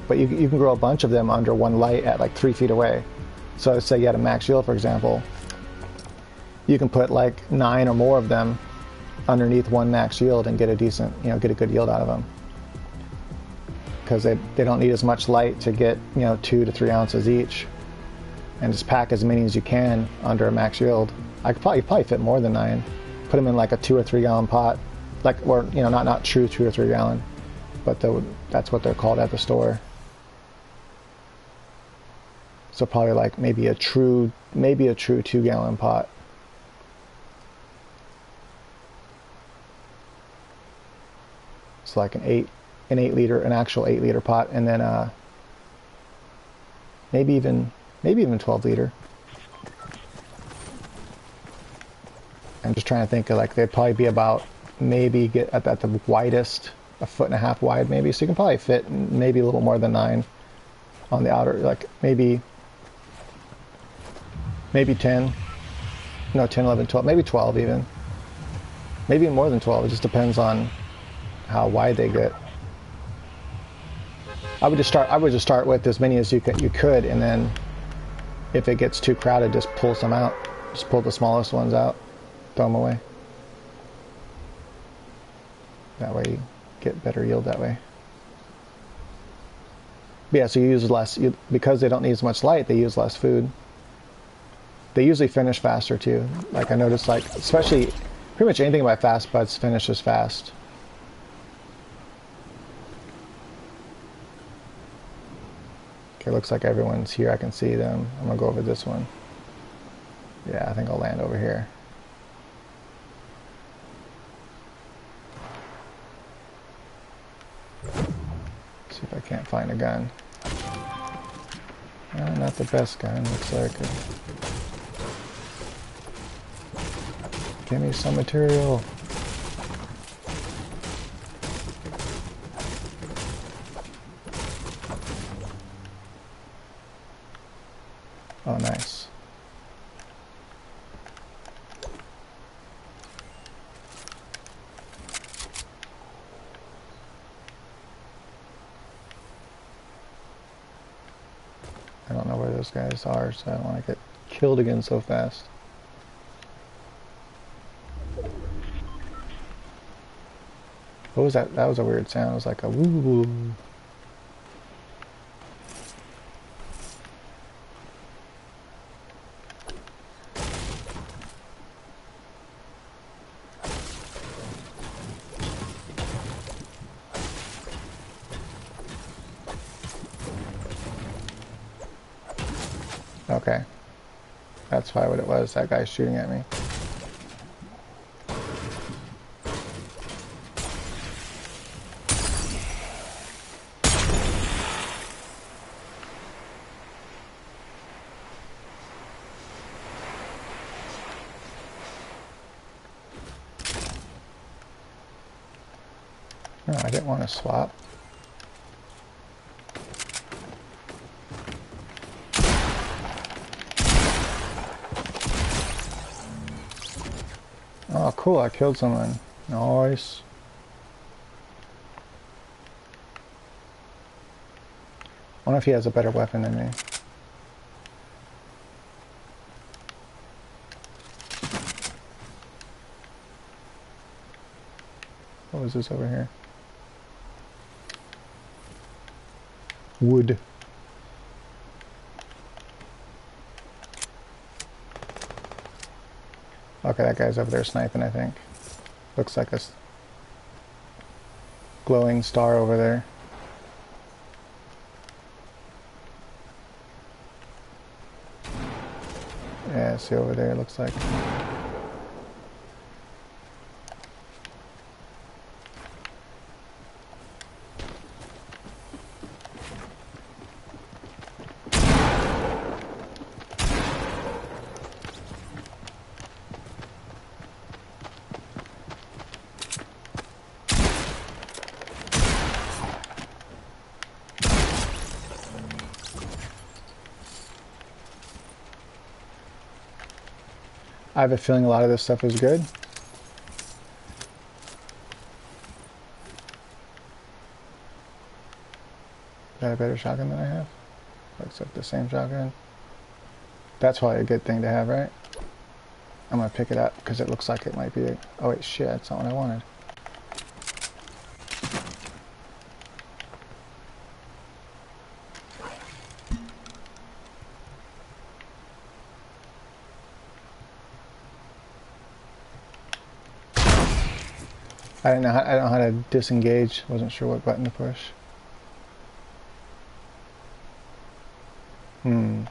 But you can grow a bunch of them under one light at like 3 feet away. So say you had a max yield, for example, you can put like 9 or more of them underneath one max yield and get a decent, get a good yield out of them. Because they don't need as much light to get, 2 to 3 ounces each. And just pack as many as you can under a max yield. I could probably fit more than 9. Put them in like a 2 or 3 gallon pot, or not true 2 or 3 gallon, but that's what they're called at the store. So probably like maybe a true 2 gallon pot. It's like an actual 8 liter pot, and then maybe even 12 liter. I'm just trying to think of, like, they'd probably be about, maybe get at the widest, 1.5 feet wide maybe. So you can probably fit maybe a little more than 9 on the outer, like maybe 10, 10, 11, 12, maybe 12 even. Maybe more than 12, it just depends on how wide they get. I would just start with as many as you could, and then if it gets too crowded, just pull some out. Just pull the smallest ones out, throw them away. That way you get better yield that way. But yeah, so you use less, because they don't need as much light, they use less food. They usually finish faster too. Like I noticed, like, especially pretty much anything by fast buds finishes fast. Okay, looks like everyone's here. I can see them. I'm gonna go over this one. Yeah, I think I'll land over here. See if I can't find a gun. Not the best gun, looks like. Give me some material. Oh, nice. I don't know where those guys are, so I don't want to get killed again so fast. What was that? That was a weird sound. It was like a woo. Okay. That's probably what it was. That guy's shooting at me. No, I didn't want to swap. Oh, cool, I killed someone. Nice. I wonder if he has a better weapon than me. What was this over here? Wood. Okay, that guy's over there sniping, I think. Looks like a glowing star over there. Yeah, see over there, it looks like. I have a feeling a lot of this stuff is good. that a better shotgun than I have? Looks like the same shotgun. That's probably a good thing to have, right? I'm gonna pick it up because it looks like it might be. Oh wait, shit, that's not what I wanted. I don't know how to disengage. Wasn't sure what button to push. I'm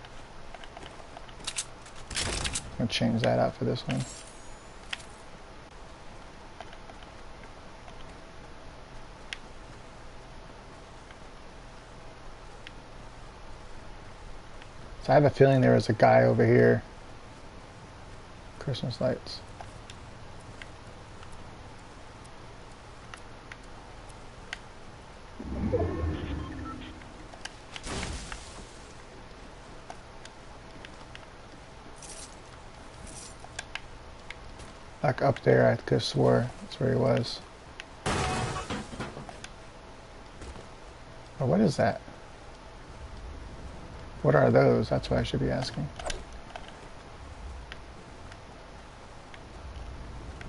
gonna change that out for this one. So I have a feeling there was a guy over here. Christmas lights. Like up there, I could have swore that's where he was. Oh, what is that? What are those? That's what I should be asking.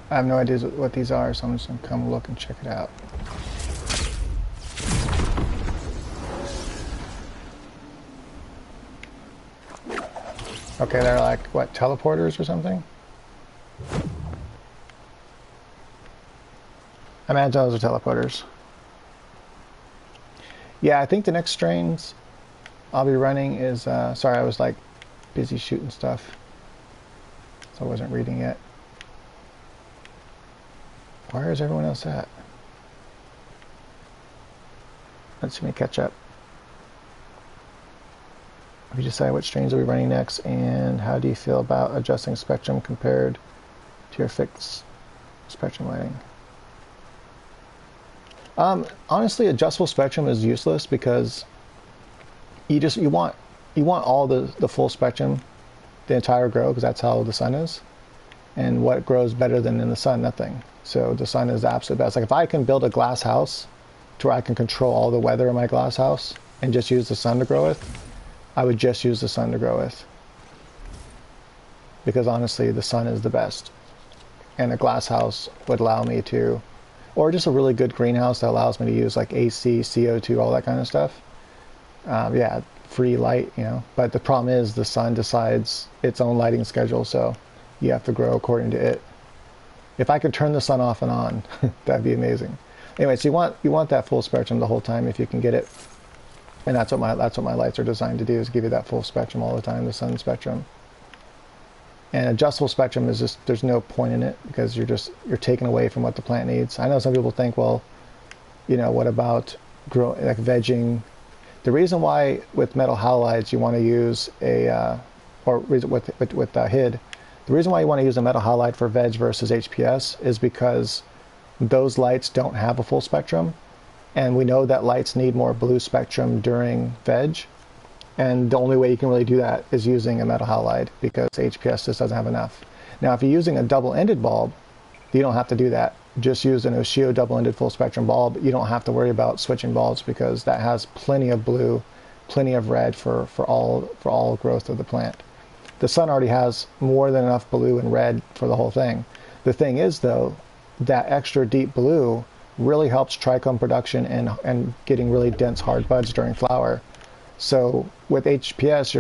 I have no idea what these are, so I'm just gonna come look and check it out. Okay, they're like, what, teleporters or something? I imagine those are teleporters. Yeah, I think the next strains I'll be running is, sorry, I was like busy shooting stuff, so I wasn't reading yet. Where is everyone else at? Let's see me catch up. Have you decided what strains will be running next, and how do you feel about adjusting spectrum compared to your fixed spectrum lighting? Honestly, adjustable spectrum is useless because you want all the full spectrum, the entire grow, because that's how the sun is. And what grows better than in the sun? Nothing. So the sun is the absolute best. Like if I can build a glass house to where I can control all the weather in my glass house and just use the sun to grow with, I would just use the sun to grow with. Because honestly, the sun is the best. And a glass house would allow me to, or just a really good greenhouse that allows me to use like AC, CO2, all that kind of stuff. Yeah, free light, you know. But the problem is the sun decides its own lighting schedule, so you have to grow according to it. If I could turn the sun off and on, that'd be amazing. Anyway, so you want that full spectrum the whole time if you can get it. And that's what my lights are designed to do, is give you that full spectrum all the time, the sun spectrum. And adjustable spectrum is just, there's no point in it because you're taking away from what the plant needs. I know some people think, well, you know, what about like vegging? The reason why with metal halides you want to use a, or with HID, the reason why you want to use a metal halide for veg versus HPS is because those lights don't have a full spectrum. And we know that lights need more blue spectrum during veg. And the only way you can really do that is using a metal halide because HPS just doesn't have enough. Now, if you're using a double-ended bulb, you don't have to do that. Just use an Oshio double-ended full spectrum bulb. You don't have to worry about switching bulbs because that has plenty of blue, plenty of red for all growth of the plant. The sun already has more than enough blue and red for the whole thing. The thing is, though, that extra deep blue really helps trichome production and getting really dense hard buds during flower. So with HPS,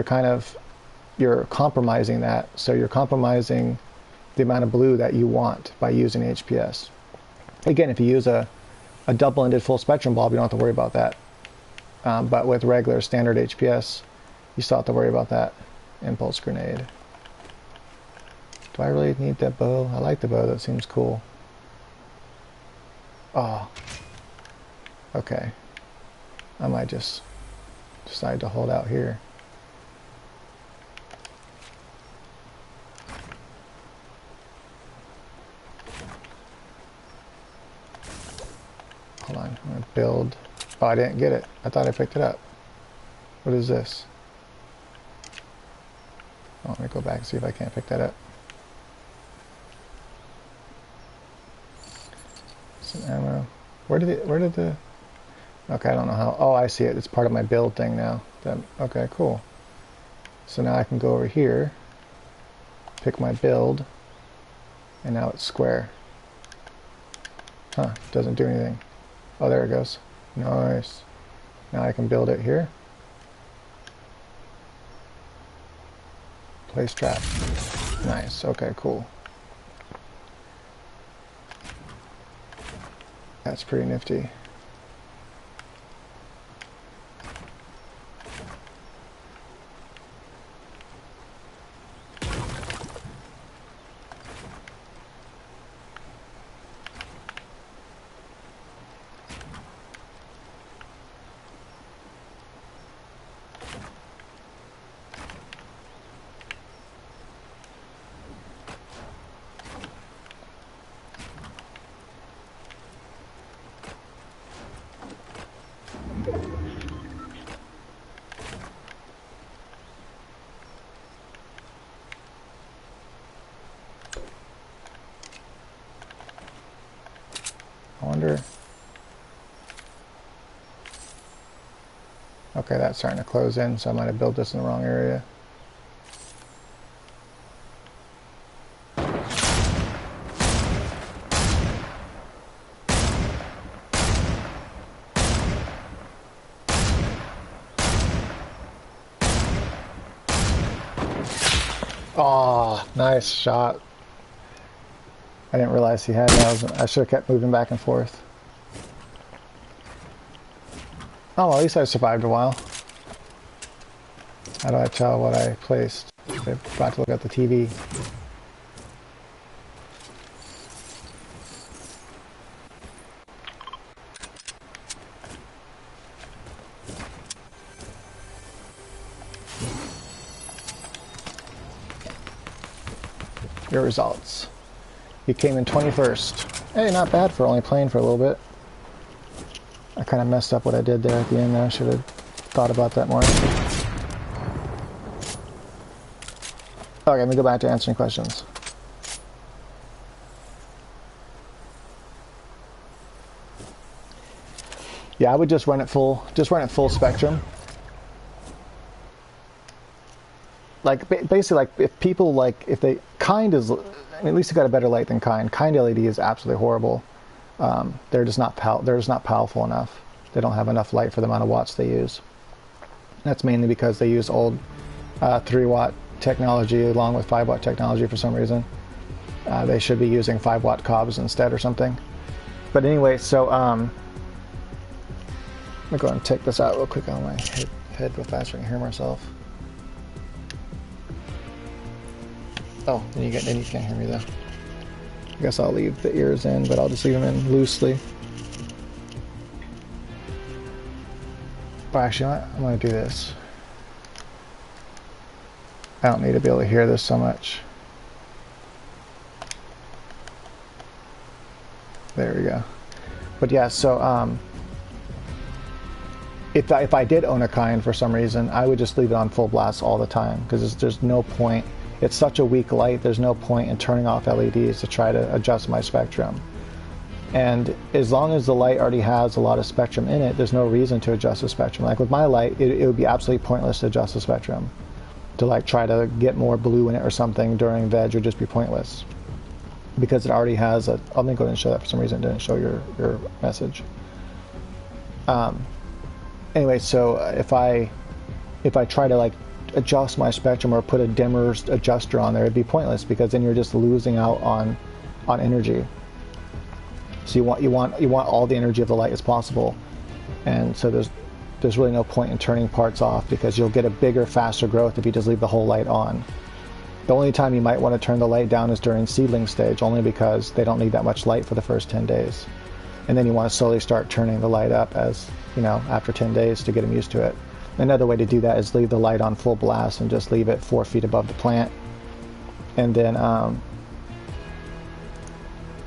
you're compromising that. So you're compromising the amount of blue that you want by using HPS. Again, if you use a double-ended full spectrum bulb, you don't have to worry about that. But with regular standard HPS, you still have to worry about that. Impulse grenade. Do I really need that bow? I like the bow. That seems cool. Oh. Okay. I might just decide to hold out here. Hold on, I'm gonna build. Oh, I didn't get it. I thought I picked it up. What is this? Oh, let me go back and see if I can't pick that up. Some ammo. Where did the Okay, I don't know how. Oh, I see it. It's part of my build thing now. Okay, cool. So now I can go over here, pick my build, and now it's square. Huh, doesn't do anything. Oh, there it goes. Nice. Now I can build it here. Place trap. Nice, okay, cool. That's pretty nifty. I wonder. Okay, that's starting to close in, so I might have built this in the wrong area. Oh, nice shot. I didn't realize he had me. I should have kept moving back and forth. Oh, well, at least I survived a while. How do I tell what I placed? I'm about to look at the TV. Your results. You came in 21st. Hey, not bad for only playing for a little bit. I kind of messed up what I did there at the end there. I should have thought about that more. Okay, let me go back to answering questions. Yeah, I would just run it full spectrum. Like basically, like if people like if they kind is, I mean, at least it got a better light than kind. Kind LED is absolutely horrible. They're just not powerful enough. They don't have enough light for the amount of watts they use. That's mainly because they use old 3-watt technology along with 5-watt technology for some reason. They should be using 5-watt cobs instead or something. But anyway, so let me go ahead and take this out real quick on my head real fast so I can hear myself. Oh, then you can't hear me though. I guess I'll leave the ears in, but I'll just leave them in loosely. But actually, I'm going to do this. I don't need to be able to hear this so much. There we go. But yeah, so if I did own a Kind for some reason, I would just leave it on full blast all the time because there's no point. It's such a weak light, there's no point in turning off LEDs to try to adjust my spectrum. And as long as the light already has a lot of spectrum in it, there's no reason to adjust the spectrum. Like with my light, it would be absolutely pointless to adjust the spectrum. To like try to get more blue in it or something during veg would just be pointless. Because it already has a, let me go ahead and show that for some reason, it didn't show your message. Anyway, so if I try to like adjust my spectrum or put a dimmer adjuster on there, it'd be pointless because then you're just losing out on energy. So you want all the energy of the light as possible, and so there's really no point in turning parts off because you'll get a bigger, faster growth if you just leave the whole light on. The only time you might want to turn the light down is during seedling stage, only because they don't need that much light for the first 10 days, and then you want to slowly start turning the light up as after 10 days to get them used to it. Another way to do that is leave the light on full blast and just leave it 4 feet above the plant, and then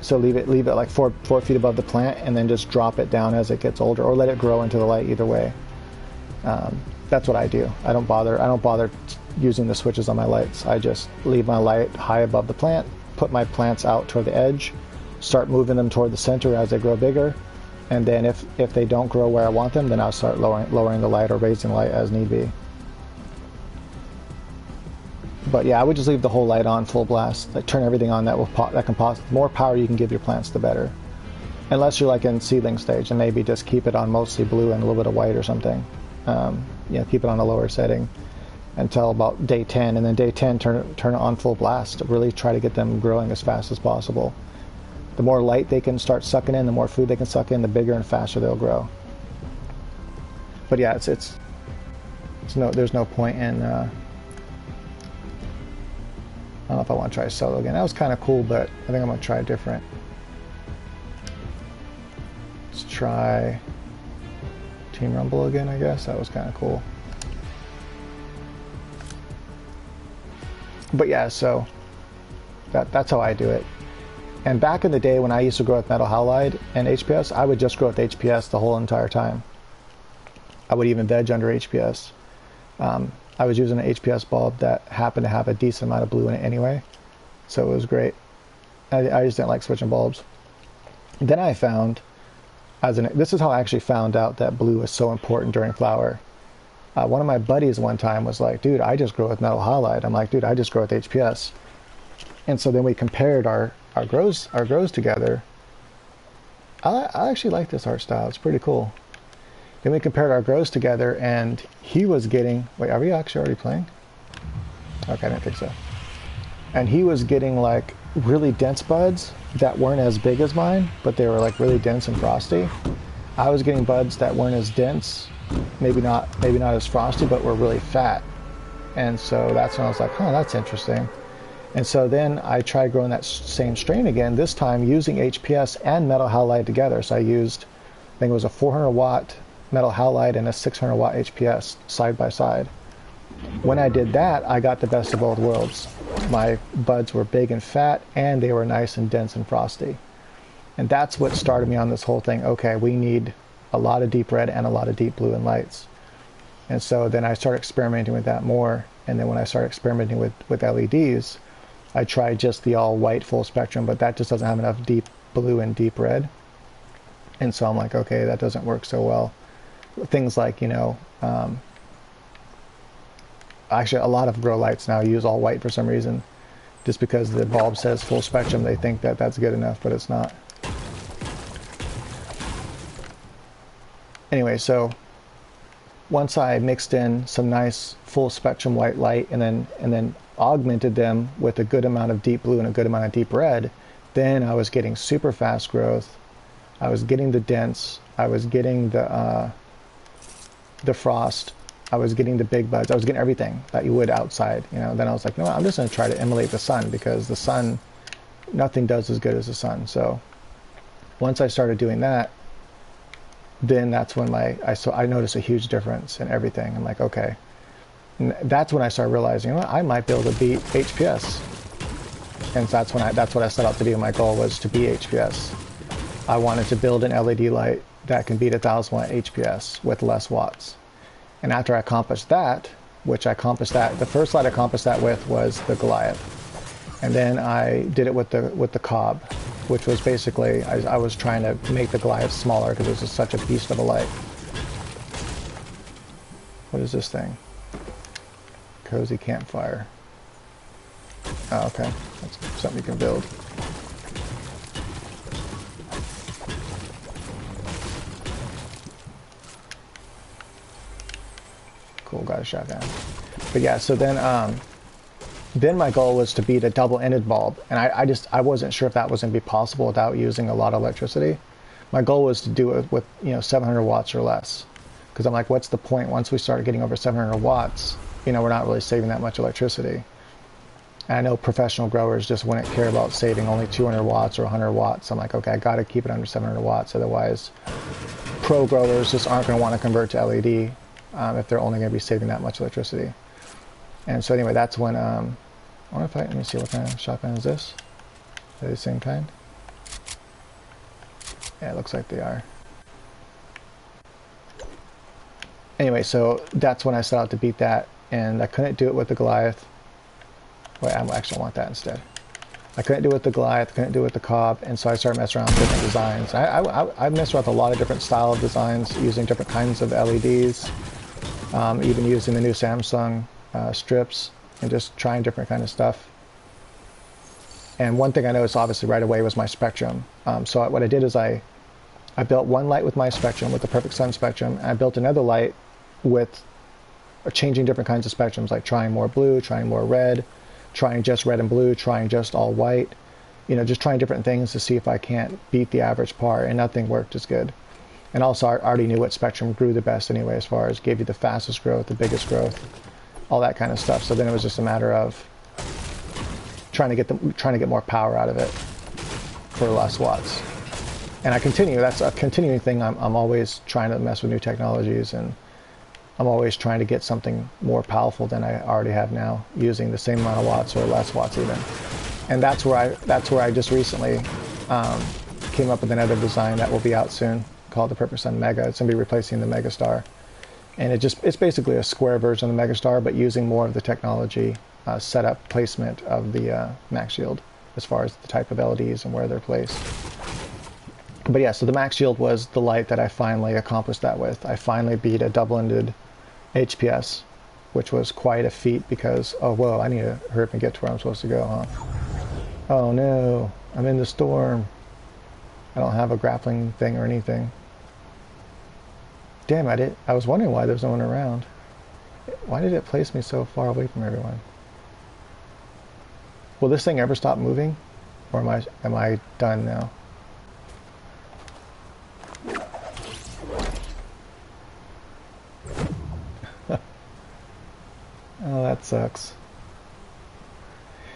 so leave it like 4 feet above the plant, and then just drop it down as it gets older, or let it grow into the light. Either way, that's what I do. I don't bother using the switches on my lights. I just leave my light high above the plant, put my plants out toward the edge, start moving them toward the center as they grow bigger, And then if they don't grow where I want them, then I'll start lowering the light or raising the light as need be. But yeah, I would just leave the whole light on full blast. Like turn everything on that can pop. The more power you can give your plants, the better. Unless you're like in seedling stage, and maybe just keep it on mostly blue and a little bit of white or something. Keep it on a lower setting until about day 10, and then day 10 turn it on full blast. Really try to get them growing as fast as possible. The more light they can start sucking in, the more food they can suck in, the bigger and faster they'll grow. But yeah, there's no point in. I don't know if I want to try solo again. That was kind of cool, but I think I'm gonna try different. Let's try Team Rumble again, I guess. That was kind of cool. But yeah, so that's how I do it. And back in the day when I used to grow with metal halide and HPS, I would just grow with HPS the whole entire time. I would even veg under HPS. I was using an HPS bulb that happened to have a decent amount of blue in it anyway, so it was great. I just didn't like switching bulbs. Then I found, this is how I actually found out that blue is so important during flower. One of my buddies one time was like, dude, I just grow with metal halide. I'm like, dude, I just grow with HPS. And so then we compared our grows together. I actually like this art style. It's pretty cool. Then we compared our grows together, and he was getting, wait, are we actually already playing? Okay, I didn't think so. And he was getting like really dense buds that weren't as big as mine, but they were like really dense and frosty. I was getting buds that weren't as dense, maybe not as frosty, but were really fat. And so that's when I was like, huh, that's interesting. And so then I tried growing that same strain again, this time using HPS and metal halide together. So I used, I think it was a 400 watt metal halide and a 600 watt HPS side by side. When I did that, I got the best of both worlds. My buds were big and fat, and they were nice and dense and frosty. And that's what started me on this whole thing. Okay, we need a lot of deep red and a lot of deep blue in lights. And so then I started experimenting with that more. And then when I started experimenting with LEDs, I tried just the all white full spectrum, but that just doesn't have enough deep blue and deep red. And so I'm like, okay, that doesn't work so well. Things like, actually a lot of grow lights now use all white for some reason. Just because the bulb says full spectrum, they think that that's good enough, but it's not. Anyway, so once I mixed in some nice full spectrum white light and then augmented them with a good amount of deep blue and a good amount of deep red, then I was getting super fast growth. I was getting the dense. I was getting the frost. I was getting the big buds. I was getting everything that you would outside. Then I was like, no, I'm just going to try to emulate the sun, because the sun, nothing does as good as the sun. So once I started doing that, then that's when I noticed a huge difference in everything. I'm like, okay. And that's when I started realizing, I might be able to beat HPS. And that's what I set out to do. My goal was to beat HPS. I wanted to build an LED light that can beat 1,000 watt HPS with less watts. And after I accomplished that, the first light I accomplished that with was the Goliath. And then I did it with the Cob, which was basically, I was trying to make the Goliath smaller because it was just such a beast of a light. What is this thing? Cozy campfire. Oh, okay. That's something you can build. Cool, got a shotgun. But yeah, so then my goal was to beat a double-ended bulb, and I wasn't sure if that was going to be possible without using a lot of electricity. My goal was to do it with 700 watts or less, because I'm like, what's the point once we start getting over 700 watts? We're not really saving that much electricity. And I know professional growers just wouldn't care about saving only 200 watts or 100 watts. I'm like, okay, I got to keep it under 700 watts, otherwise pro growers just aren't going to want to convert to LED. If they're only going to be saving that much electricity. And so anyway, that's when, I wonder if let me see, what kind of shotgun is this? Are they the same kind? Yeah, it looks like they are. Anyway, so that's when I set out to beat that, and I couldn't do it with the Goliath. Wait, I actually want that instead. I couldn't do it with the Goliath, couldn't do it with the Cobb, and so I started messing around with different designs. I messed around with a lot of different style of designs, using different kinds of LEDs, even using the new Samsung strips, and just trying different kind of stuff. And one thing I noticed obviously right away was my spectrum. So what I did is I built one light with my spectrum, with the perfect sun spectrum, and I built another light with changing different kinds of spectrums, like trying more blue, trying more red, trying just red and blue, trying just all white, you know, just trying different things to see if I can't beat the average par, and nothing worked as good. And also I already knew what spectrum grew the best anyway, as far as gave you the fastest growth, the biggest growth, all that kind of stuff. So then it was just a matter of trying to get more power out of it for less watts. And I continue. That's a continuing thing. I'm always trying to mess with new technologies, and I'm always trying to get something more powerful than I already have now, using the same amount of watts or less watts even. And that's where I just recently came up with another design that will be out soon, called the Perfect Sun Mega. It's gonna be replacing the Megastar, and it's basically a square version of the Megastar, but using more of the technology, setup, placement of the Max Shield, as far as the type of LEDs and where they're placed. But yeah, so the Max Shield was the light that I finally accomplished that with. I finally beat a double-ended HPS, which was quite a feat because, oh whoa, I need to hurry up and get to where I'm supposed to go, huh? Oh no, I'm in the storm. I don't have a grappling thing or anything. Damn, I was wondering why there's no one around. Why did it place me so far away from everyone? Will this thing ever stop moving? Or am I done now? Oh, that sucks.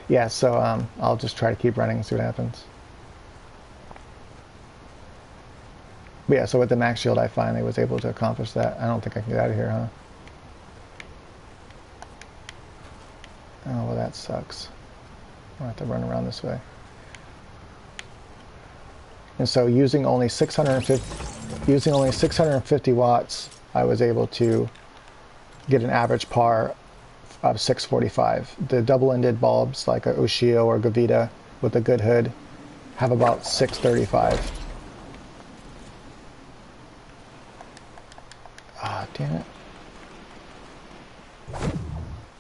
Yeah, so I'll just try to keep running and see what happens. But yeah, so with the Max Shield, I finally was able to accomplish that. I don't think I can get out of here, huh? Oh, well, that sucks. I'll have to run around this way. And so using only 650 watts, I was able to get an average par of 645. The double-ended bulbs like a Ushio or Gavita with a good hood have about 635. Ah, damn it.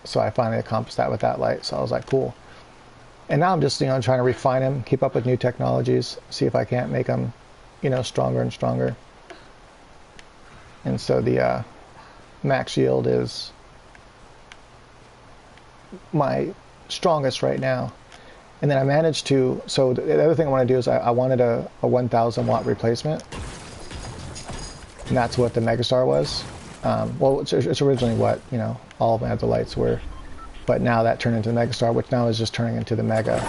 So I finally accomplished that with that light, so I was like, cool. And now I'm just, you know, trying to refine them, keep up with new technologies, see if I can't make them, you know, stronger and stronger. And so the Max Yield is my strongest right now. And then I managed to, so the other thing I want to do is I wanted a 1000 watt replacement. And that's what the Megastar was. Well, it's originally what, you know, all of my other lights were. But now that turned into the Megastar, which now is just turning into the Mega.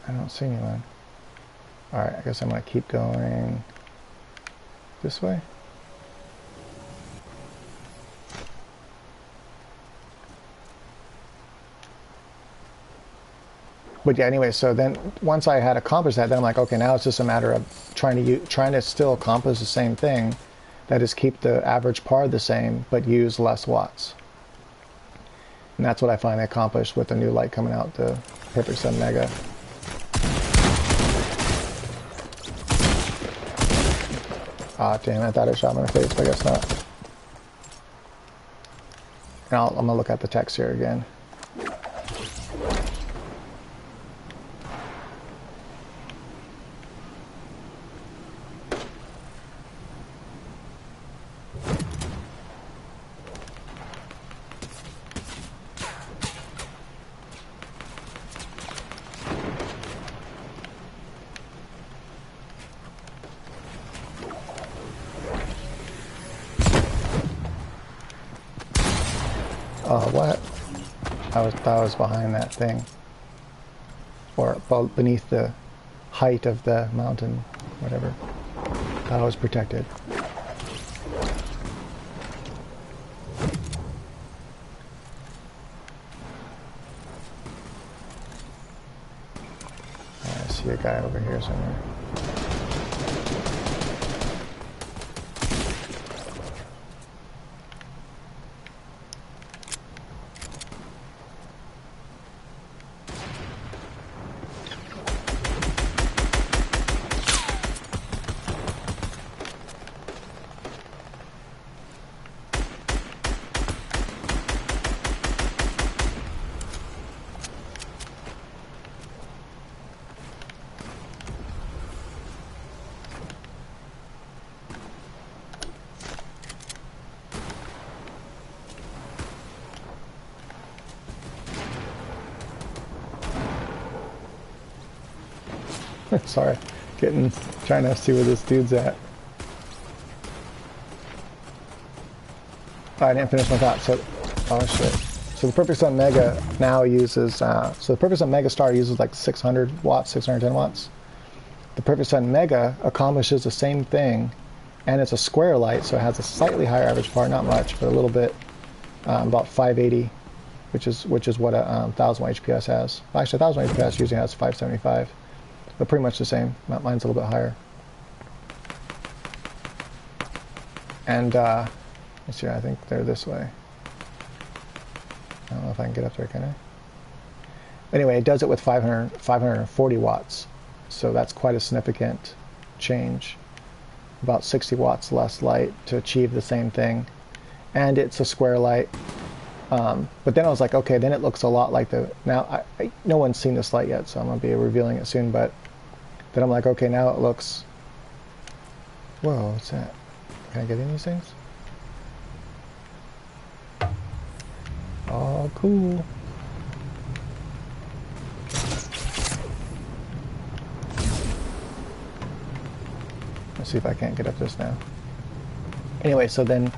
I don't see anyone. Alright, I guess I'm going to keep going this way. But yeah, anyway, so then once I had accomplished that, then I'm like, okay, now it's just a matter of trying to still accomplish the same thing. That is, keep the average par the same, but use less watts. And that's what I finally accomplished with the new light coming out, the Perfect Sun Mega. Ah, damn, I thought I shot him in the face, but I guess not. And I'm gonna look at the text here again. Oh, what? I thought I was behind that thing. Or beneath the height of the mountain, whatever. Thought I was protected. see a guy over here somewhere. Sorry, trying to see where this dude's at. Oh, I didn't finish my thought. So, oh shit. So the Perfect Sun Mega now uses, so the Perfect Sun Mega Star uses like 600 watts, 610 watts. The Perfect Sun Mega accomplishes the same thing, and it's a square light, so it has a slightly higher average power, not much, but a little bit, about 580, which is what a 1000 watt HPS has. Well, actually, 1000 watt HPS usually has 575. But pretty much the same. Mine's a little bit higher. And let's see, I think they're this way. I don't know if I can get up there, can I? Anyway, it does it with 540 watts. So that's quite a significant change. About 60 watts less light to achieve the same thing. And it's a square light. But then I was like, okay, then it looks a lot like the... Now, no one's seen this light yet, so I'm going to be revealing it soon, but then I'm like, okay, now it looks... Whoa, what's that? Can I get in these things? Oh, cool. Let's see if I can't get up this now. Anyway, so then...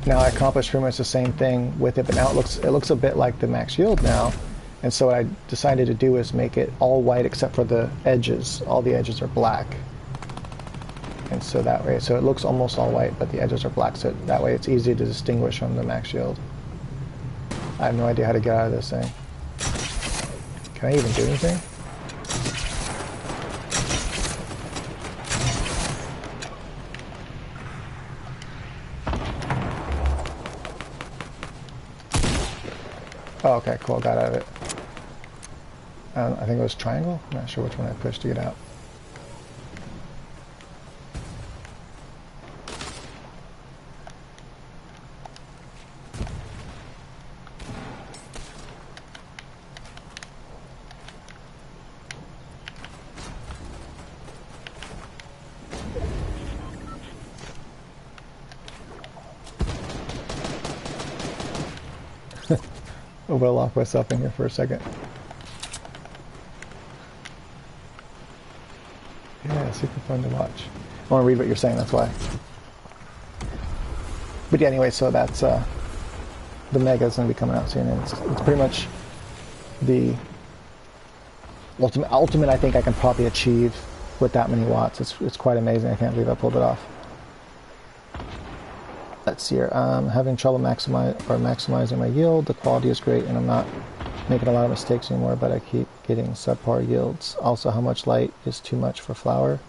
Now I accomplished pretty much the same thing with it, but now it looks a bit like the max yield now. And so what I decided to do is make it all white except for the edges. All the edges are black. And so that way, so it looks almost all white, but the edges are black. So that way it's easy to distinguish from the max yield. I have no idea how to get out of this thing. Can I even do anything? Oh, okay, cool, got out of it. I think it was triangle? I'm not sure which one I pushed to get out. I'm gonna lock myself in here for a second. Yeah, super fun to watch. I want to read what you're saying, that's why. But yeah, anyway, so that's the Mega's gonna be coming out soon, and it's pretty much the ultimate I think I can probably achieve with that many watts. It's quite amazing. I can't believe I pulled it off. Let's see here. Having trouble maximizing my yield. The quality is great, and I'm not making a lot of mistakes anymore, but I keep getting subpar yields. Also, how much light is too much for flower?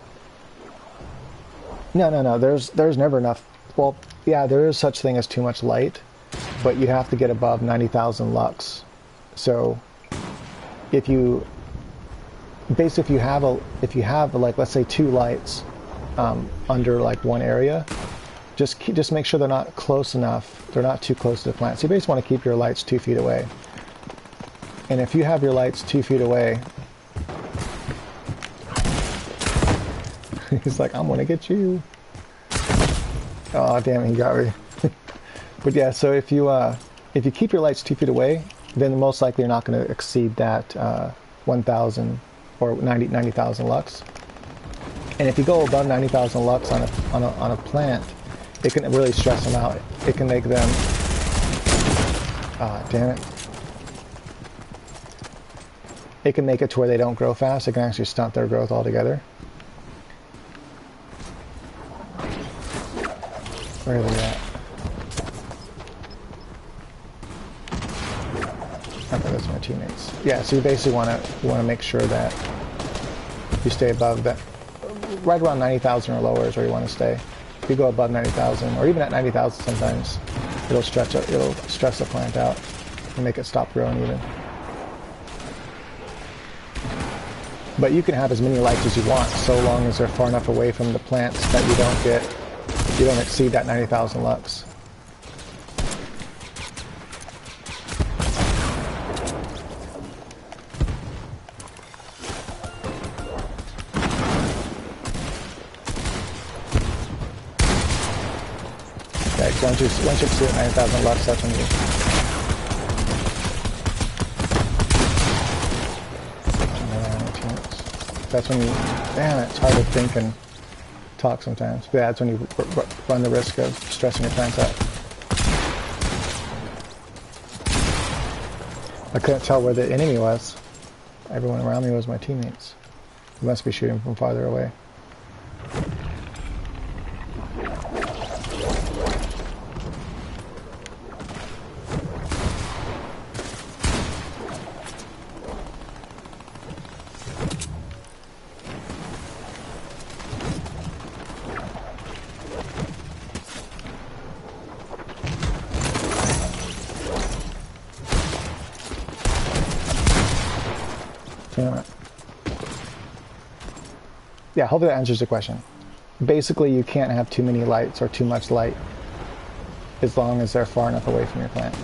No. There's never enough. Well, yeah, there is such thing as too much light, but you have to get above 90,000 lux. So, if you have like, let's say 2 lights under like one area, just make sure they're not close enough. They're not too close to the plant. So you basically want to keep your lights 2 feet away. And if you have your lights 2 feet away, he's like, I'm gonna get you. Oh damn, he got me. But yeah, so if you keep your lights 2 feet away, then most likely you're not going to exceed that 1,000 or 90,000 lux. And if you go above 90,000 lux on a plant, it can really stress them out. It can make them, damn it. It can make it to where they don't grow fast. It can actually stunt their growth altogether. Where are they at? Okay, that's my teammates. Yeah, so you basically want to make sure that You stay above that, right around 90,000 or lower is where you want to stay. If you go above 90,000, or even at 90,000 sometimes, it'll stress the plant out and make it stop growing even. But you can have as many lights as you want, so long as they're far enough away from the plants that you don't exceed that 90,000 lux. Okay, so once you exceed 90,000 lux, that's when you. That's when you, damn, it's hard to think and talk sometimes. But yeah, that's when you run the risk of stressing your plants out. I couldn't tell where the enemy was. Everyone around me was my teammates. They must be shooting from farther away. Yeah, hopefully that answers the question. Basically, you can't have too many lights or too much light as long as they're far enough away from your plant.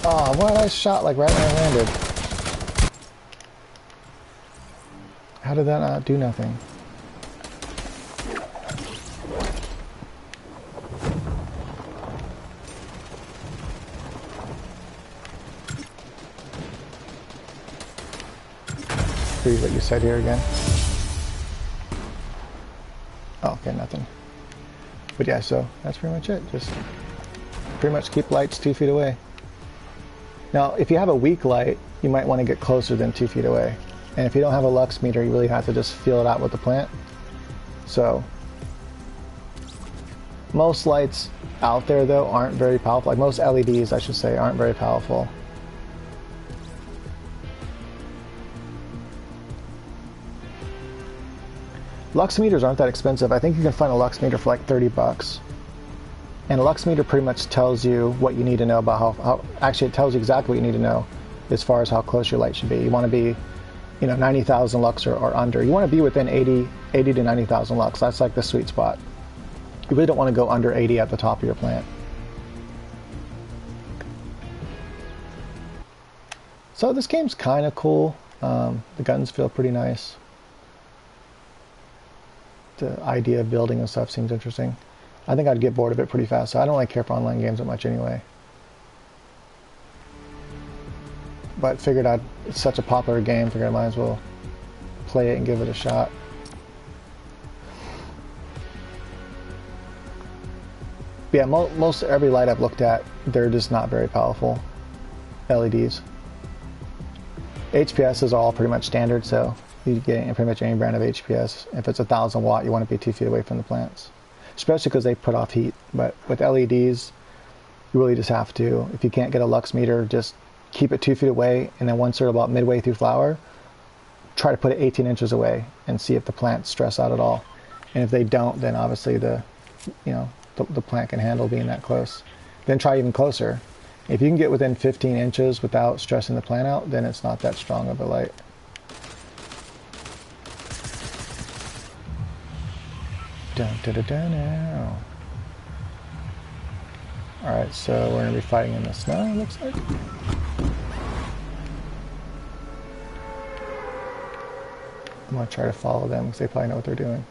Oh, what? I shot like right when I landed. How did that not do nothing? Read what you said here again. Oh, okay, nothing. But yeah, so that's pretty much it. Just pretty much keep lights 2 feet away. Now, if you have a weak light, you might want to get closer than 2 feet away. And if you don't have a lux meter, you really have to just feel it out with the plant. So most lights out there, though, aren't very powerful. Like most LEDs, I should say, aren't very powerful. Lux meters aren't that expensive. I think you can find a lux meter for like 30 bucks. And a lux meter pretty much tells you what you need to know about how actually it tells you exactly what you need to know as far as how close your light should be. You want to be, 90,000 lux or under. You want to be within 80 to 90,000 lux. That's like the sweet spot. You really don't want to go under 80 at the top of your plant. So this game's kind of cool. The guns feel pretty nice. The idea of building and stuff seems interesting. I think I'd get bored of it pretty fast, so I don't really care for online games that much anyway. But figured it's such a popular game, figured I might as well play it and give it a shot. But yeah, most every light I've looked at, they're just not very powerful LEDs. HPS is all pretty much standard, so you get pretty much any brand of HPS. If it's 1,000 watt, you want to be 2 feet away from the plants, especially because they put off heat. But with LEDs, you really just have to, if you can't get a lux meter, just keep it 2 feet away, and then once they're about midway through flower, try to put it 18 inches away and see if the plants stress out at all. And if they don't, then obviously the plant can handle being that close. Then try even closer. If you can get within 15 inches without stressing the plant out, then it's not that strong of a light. Dun, dun, dun, dun, now. Alright, so we're going to be fighting in the snow, it looks like. I'm going to try to follow them because they probably know what they're doing.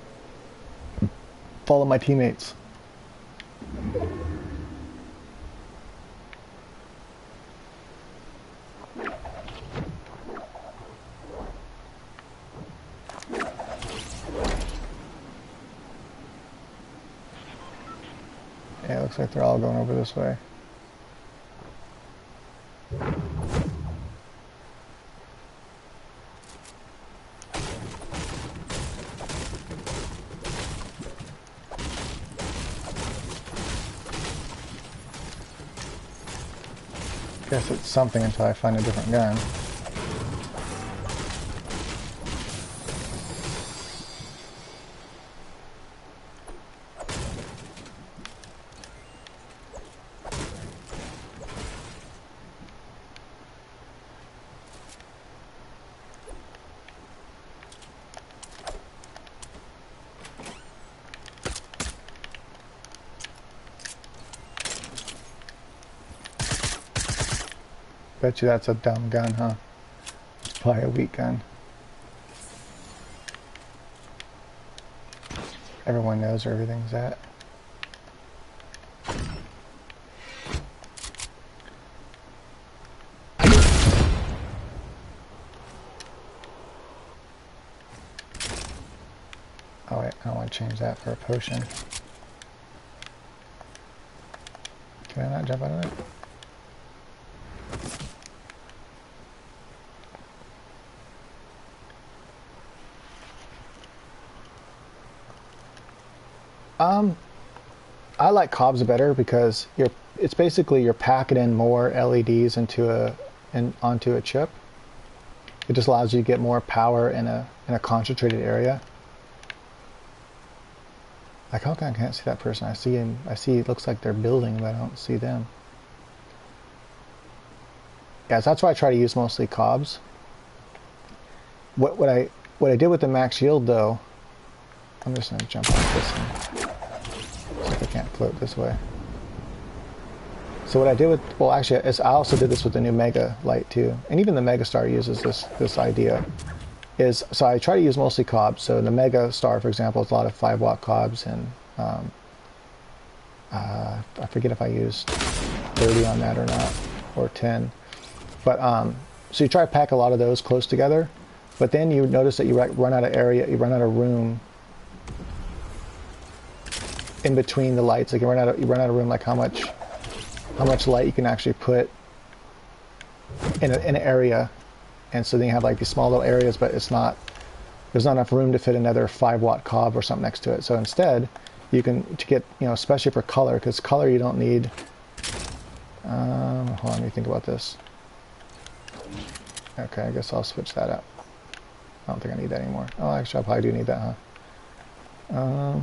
Follow my teammates. Yeah, it looks like they're all going over this way. Guess it's something until I find a different gun. Bet you that's a dumb gun, huh? It's probably a weak gun. Everyone knows where everything's at. Oh wait, I don't want to change that for a potion. Can I not jump out of it? I like cobs better because it's basically you're packing in more LEDs onto a chip. It just allows you to get more power in a concentrated area. Like, how come I can't see that person? I see him. I see it looks like they're building, but I don't see them. Yeah, so that's why I try to use mostly cobs. What I did with the max yield though, I'm just gonna jump off this one. See if I can't float this way. So what I did with, well actually, I also did this with the new Mega light too, and even the Mega Star uses this idea. So I try to use mostly cobs. So the Mega Star, for example, is a lot of 5-watt cobs, and I forget if I used 30 on that or not, or 10. But so you try to pack a lot of those close together, but then you notice that you run out of area, you run out of room in between the lights. Like you run out of room, like how much light you can actually put in an area. And so then you have like these small little areas, but there's not enough room to fit another 5-watt cob or something next to it. So instead, you can, to get, especially for color, because color you don't need, hold on, let me think about this. Okay, I guess I'll switch that up. I don't think I need that anymore. Oh, actually, I probably do need that, huh?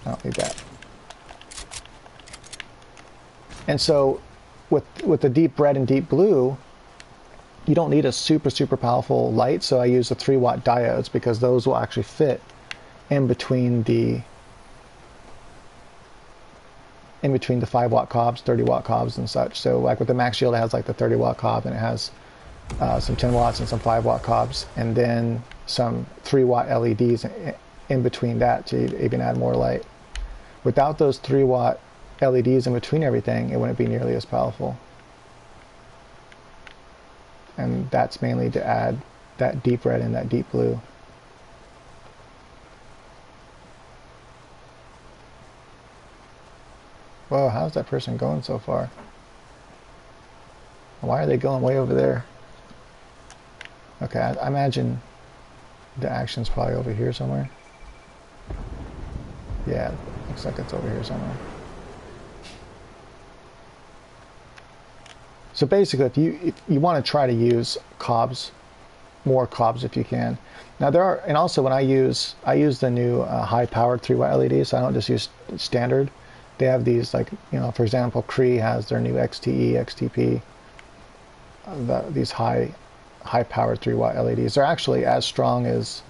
I don't need that. And so with the deep red and deep blue, you don't need a super powerful light, so I use the 3-watt diodes because those will actually fit in between the 5-watt cobs, 30-watt cobs and such. So like with the Max Shield, it has like the 30-watt cob, and it has some 10 watts and some 5-watt cobs, and then some 3-watt LEDs in between that to even add more light. Without those 3-watt LEDs in between everything, it wouldn't be nearly as powerful. And that's mainly to add that deep red and that deep blue. Whoa, how's that person going so far? Why are they going way over there? Okay, I imagine the action's probably over here somewhere. Yeah, looks like it's over here somewhere. So basically, if you want to try to use cobs, more cobs if you can. Now there are, and also when I use the new high-powered 3-watt LEDs, so I don't just use standard. They have these, like, for example, Cree has their new XTE, XTP, these high-powered 3-watt LEDs. They're actually as strong as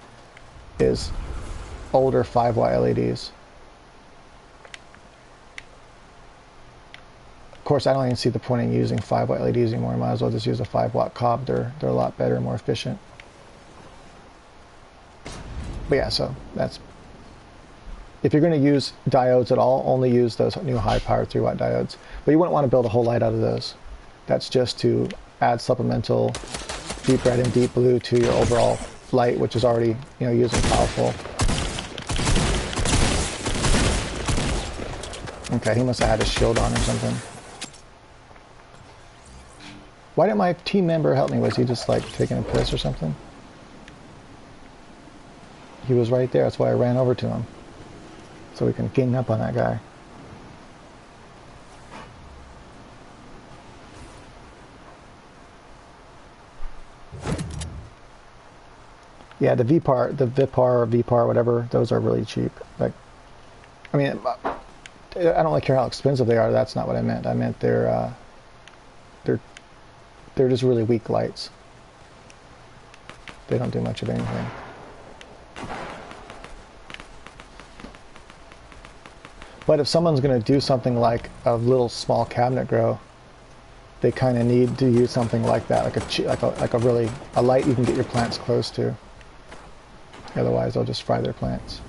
older 5-watt LEDs. Of course, I don't even see the point in using 5-watt LEDs anymore. I might as well just use a 5-watt cob. They're a lot better, more efficient. But yeah, so that's, if you're going to use diodes at all, only use those new high-powered 3-watt diodes. But you wouldn't want to build a whole light out of those. That's just to add supplemental deep red and deep blue to your overall light, which is already, using powerful. Okay, he must have had his shield on or something. Why didn't my team member help me? Was he just like taking a piss or something? He was right there, that's why I ran over to him. So we can gang up on that guy. Yeah, the Vipar or Vpar, whatever, those are really cheap. Like, I mean, I don't really care how expensive they are. That's not what I meant. I meant they're they're just really weak lights. They don't do much of anything. But if someone's going to do something like a little small cabinet grow, they kind of need to use something like that, like a really a light you can get your plants close to. Otherwise, they'll just fry their plants.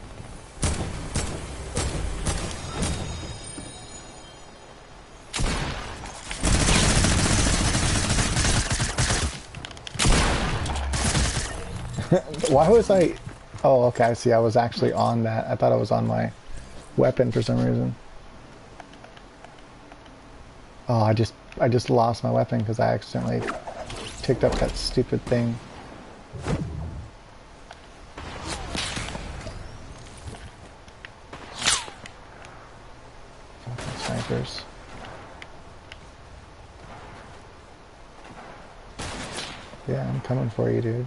Why was I? Oh, okay. I see. I was actually on that. I thought I was on my weapon for some reason. Oh, I just lost my weapon because I accidentally picked up that stupid thing. Fucking snipers. Yeah, I'm coming for you, dude.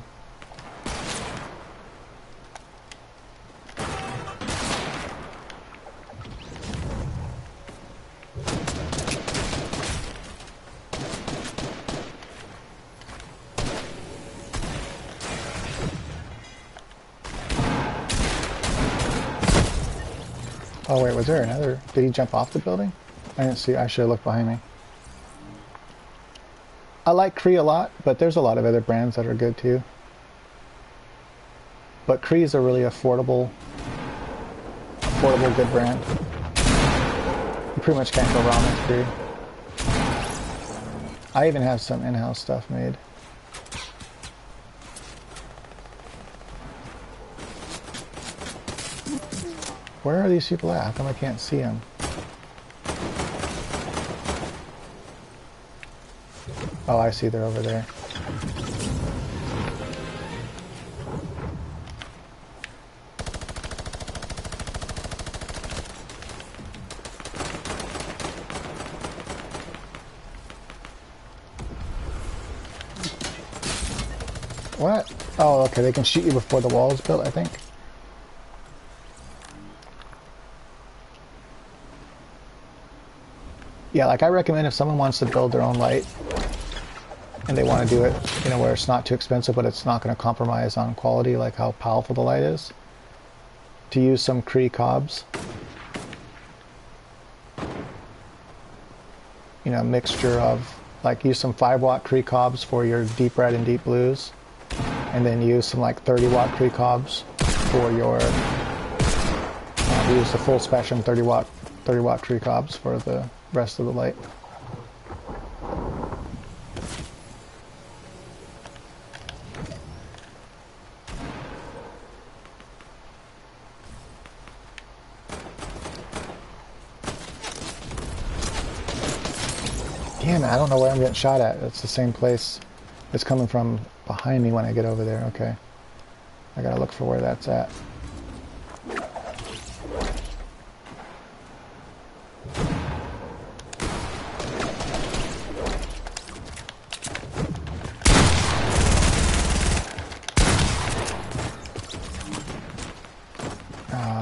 Oh wait, was there another? Did he jump off the building? I didn't see. I should have looked behind me. I like Cree a lot, but there's a lot of other brands that are good too. But Cree is a really affordable good brand. You pretty much can't go wrong with Cree. I even have some in-house stuff made. Where are these people at? How come I can't see them? Oh, I see, they're over there. What? Oh, okay, they can shoot you before the wall is built, I think. Yeah, like I recommend if someone wants to build their own light and they want to do it, you know, where it's not too expensive but it's not going to compromise on quality, like how powerful the light is, to use some Cree cobs. You know, mixture of, like, use some 5-watt Cree cobs for your deep red and deep blues, and then use some like 30-watt Cree cobs for your, use the full spectrum 30-watt Cree cobs for the rest of the light. Damn it, I don't know where I'm getting shot at. It's the same place. It's coming from behind me when I get over there. Okay. I gotta look for where that's at.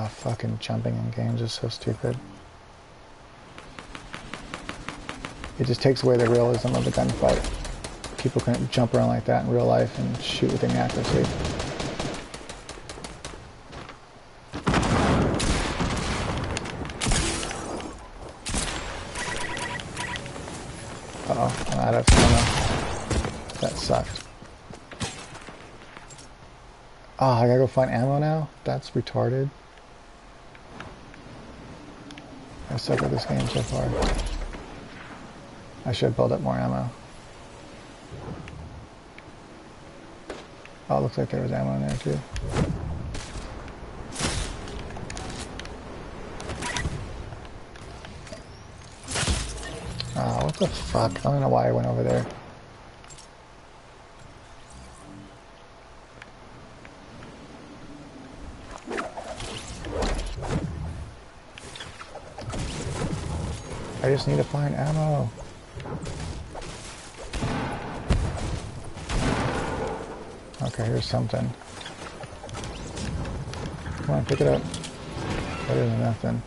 Fucking jumping in games is so stupid. It just takes away the realism of the gunfight. People couldn't jump around like that in real life and shoot with any accuracy. Uh-oh, I'm out of ammo. That sucked. Oh, I gotta go find ammo now? That's retarded. I suck at this game so far. I should build up more ammo. Oh, it looks like there was ammo in there too. Oh, what the fuck? I don't know why I went over there. I just need to find ammo. Okay, here's something. Come on, pick it up. Better than nothing.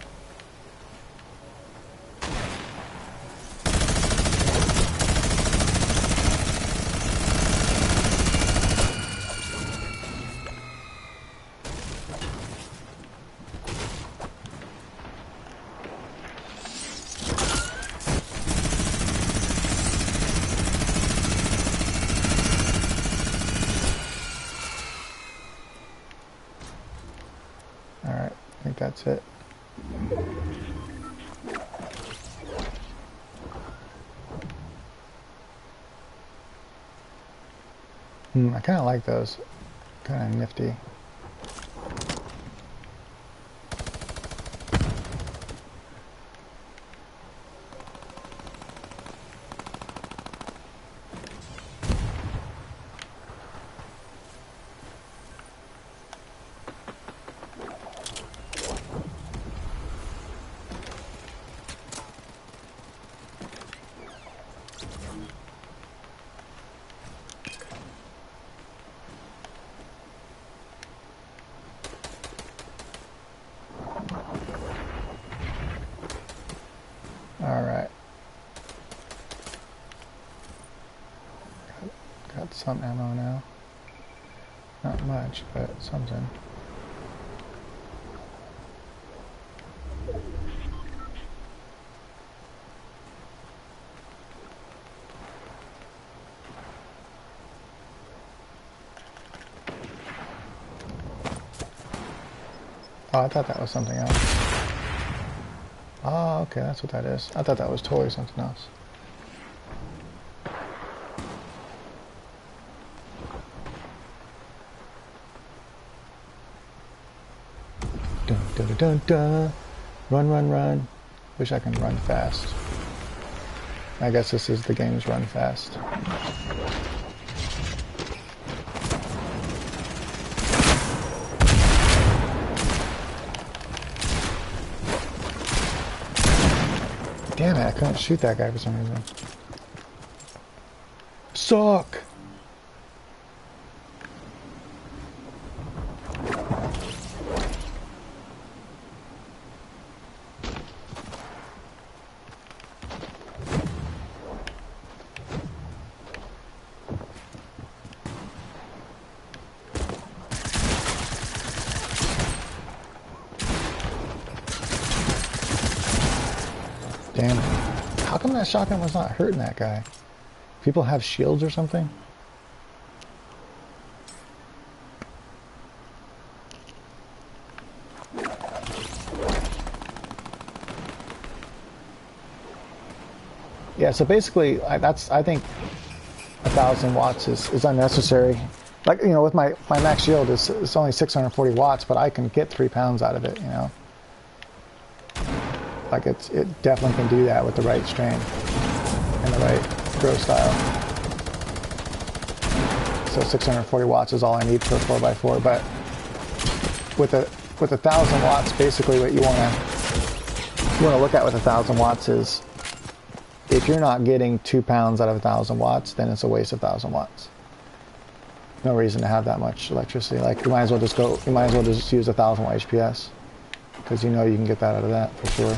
Alright, I think that's it. I kind of like those. Kind of nifty. Alright. Got some ammo now. Not much, but something. Oh, I thought that was something else. Oh, okay, that's what that is. I thought that was totally something else. Dun, dun, dun, dun, dun. Run, run, run. Wish I can run fast. I guess this is the game's run fast. Damn it, I couldn't shoot that guy for some reason. Suck! Damn it. How come that shotgun was not hurting that guy? People have shields or something? Yeah, so basically, I think 1,000 watts is unnecessary. Like, you know, with my max shield, it's only 640 watts, but I can get 3 pounds out of it, you know. Like, it definitely can do that with the right strain and the right grow style. So 640 watts is all I need for a 4x4, but with 1,000 watts, basically what you want to look at with 1,000 watts is, if you're not getting 2 pounds out of 1,000 watts, then it's a waste of 1,000 watts. No reason to have that much electricity. Like, you might as well just use 1,000 watt HPS, because you know you can get that out of that for sure.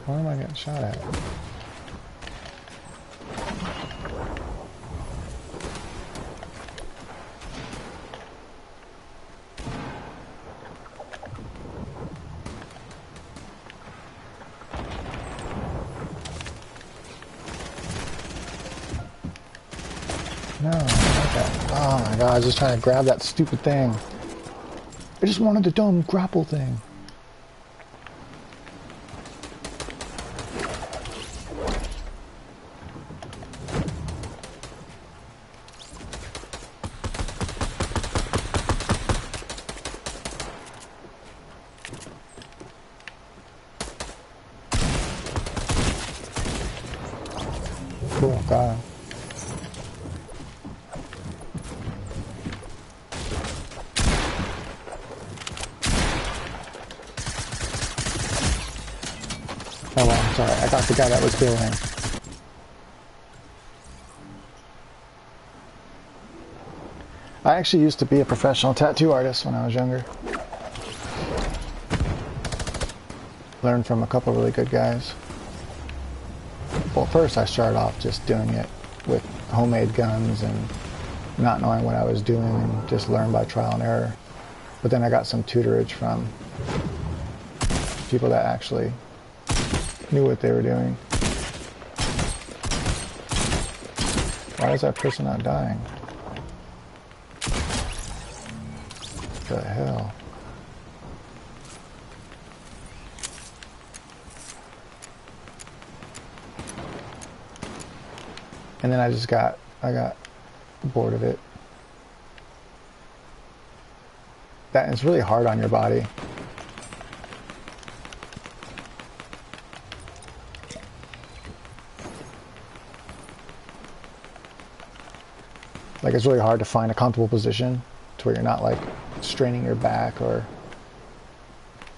Why am I getting shot at? No, okay. Oh my god, I was just trying to grab that stupid thing. I just wanted the dumb grapple thing. Cool, got him. Oh well, I'm sorry. I got the guy that was billing. I actually used to be a professional tattoo artist when I was younger. Learned from a couple really good guys. Well, first I started off just doing it with homemade guns and not knowing what I was doing and just learned by trial and error. But then I got some tutorage from people that actually knew what they were doing. Why is that person not dying? What the hell? And then I got bored of it. That is really hard on your body. Like, it's really hard to find a comfortable position to where you're not like straining your back or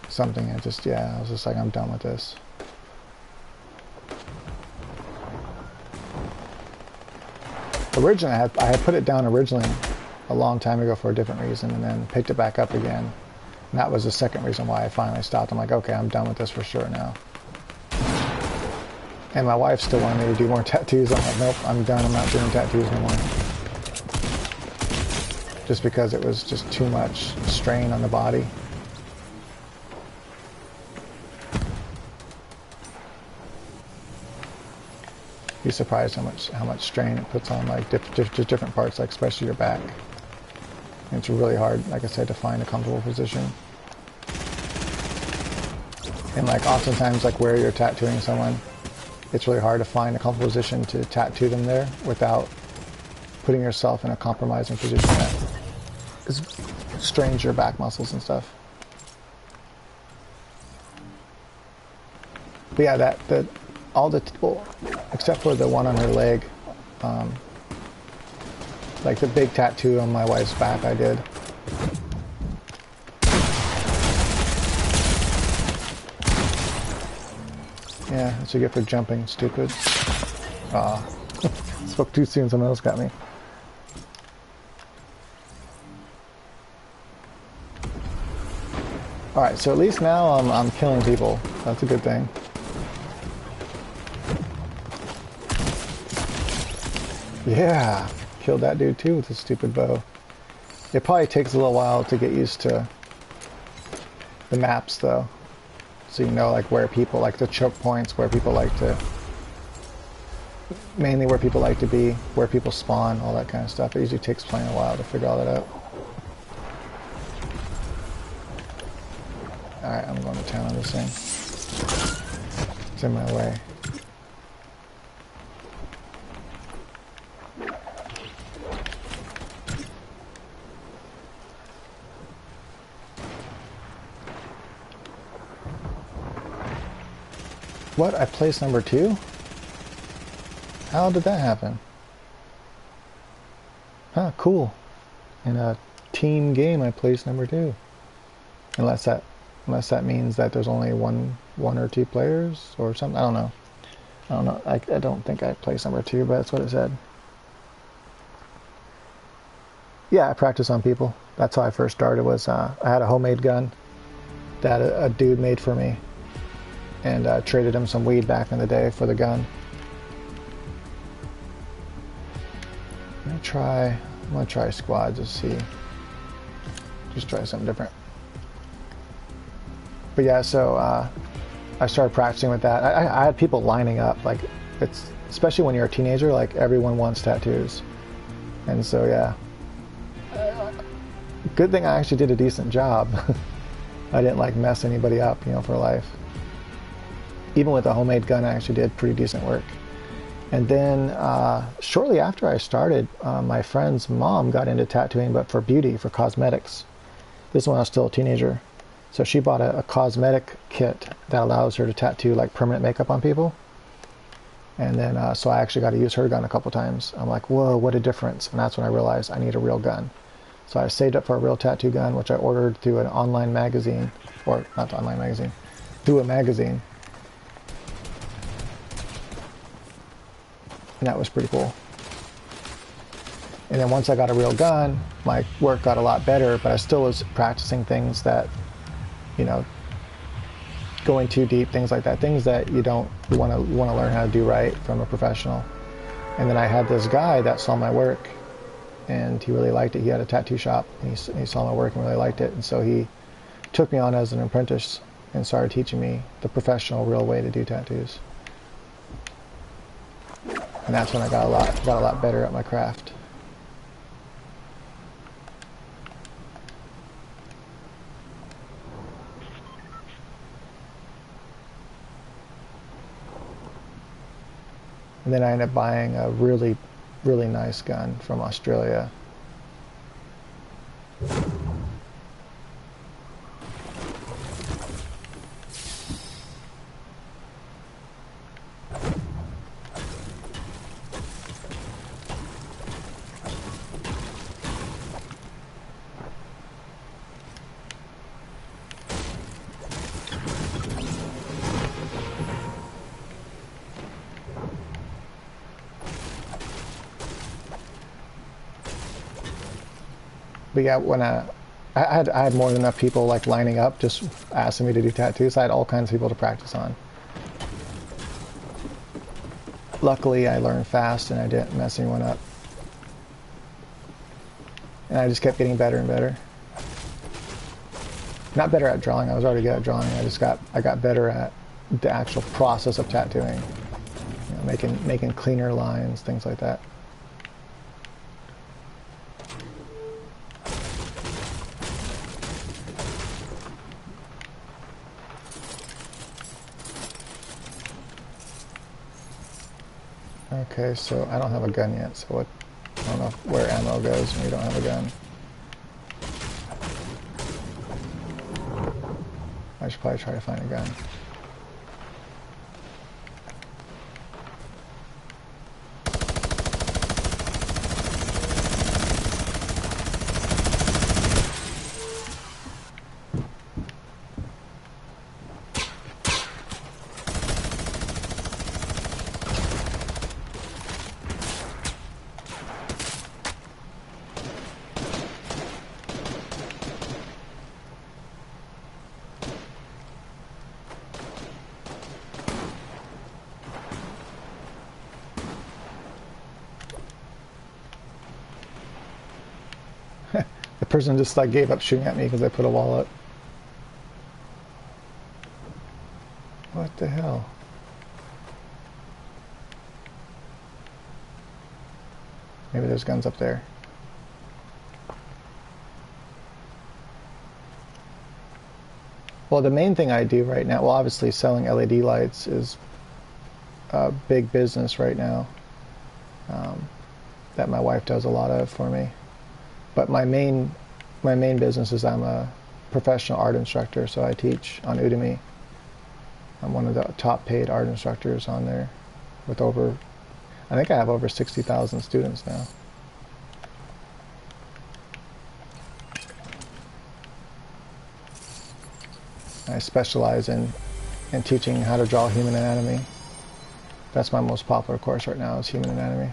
something. I was just like, I'm done with this. Originally, I had put it down originally a long time ago for a different reason and then picked it back up again. And that was the second reason why I finally stopped. I'm like, okay, I'm done with this for sure now. And my wife still wanted me to do more tattoos. I'm like, nope, I'm done. I'm not doing tattoos anymore. Just because it was just too much strain on the body. Be surprised how much strain it puts on like different parts, like especially your back. And it's really hard, like I said, to find a comfortable position. And like oftentimes, like where you're tattooing someone, it's really hard to find a comfortable position to tattoo them there without putting yourself in a compromising position that strains your back muscles and stuff. But yeah, well, except for the one on her leg, like the big tattoo on my wife's back I did. Yeah, that's what you get for jumping, stupid. Aw. Spoke too soon, someone else got me. Alright, so at least now I'm killing people. That's a good thing. Yeah, killed that dude too with a stupid bow. It probably takes a little while to get used to the maps though. So you know like where people, like the choke points, where people like to, mainly where people like to be, where people spawn, all that kind of stuff. It usually takes plenty a while to figure all that out. Alright, I'm going to town on this thing. It's in my way. What? I placed number 2? How did that happen? Huh, cool. In a team game I placed number 2. Unless that means that there's only one or two players or something. I don't know. I don't think I placed number 2, but that's what it said. Yeah, I practice on people. That's how I first started. Was I had a homemade gun that a dude made for me, and traded him some weed back in the day for the gun. I'm gonna try squad, just try something different. But yeah, so I started practicing with that. I had people lining up, like it's, especially when you're a teenager, like everyone wants tattoos. And so yeah, good thing I actually did a decent job. I didn't like mess anybody up, you know, for life. Even with a homemade gun, I actually did pretty decent work. And then shortly after I started, my friend's mom got into tattooing, but for beauty, for cosmetics. This is when I was still a teenager. So she bought a cosmetic kit that allows her to tattoo like permanent makeup on people. And then, so I actually got to use her gun a couple times. I'm like, whoa, what a difference. And that's when I realized I need a real gun. So I saved up for a real tattoo gun, which I ordered through an online magazine, or not the online magazine, through a magazine. And that was pretty cool. And then once I got a real gun, my work got a lot better, but I still was practicing things that, you know, going too deep, things like that, things that you want to learn how to do right from a professional. And then I had this guy that saw my work, and he really liked it. He had a tattoo shop, and he saw my work and really liked it. And so he took me on as an apprentice and started teaching me the professional, real way to do tattoos. And that's when I got a lot better at my craft. And then I ended up buying a really, really nice gun from Australia. But yeah, when I had more than enough people like lining up, just asking me to do tattoos. I had all kinds of people to practice on. Luckily, I learned fast and I didn't mess anyone up. And I just kept getting better and better. Not better at drawing. I was already good at drawing. I got better at the actual process of tattooing. You know, making cleaner lines, things like that. Okay, so I don't have a gun yet, so I don't know where ammo goes when you don't have a gun. I should probably try to find a gun. The person just like gave up shooting at me because I put a wall up. What the hell? Maybe there's guns up there. Well, the main thing I do right now, well, obviously selling LED lights is a big business right now that my wife does a lot of for me. But my main business is I'm a professional art instructor, so I teach on Udemy. I'm one of the top paid art instructors on there with I think I have over 60,000 students now. I specialize in teaching how to draw human anatomy. That's my most popular course right now, is human anatomy.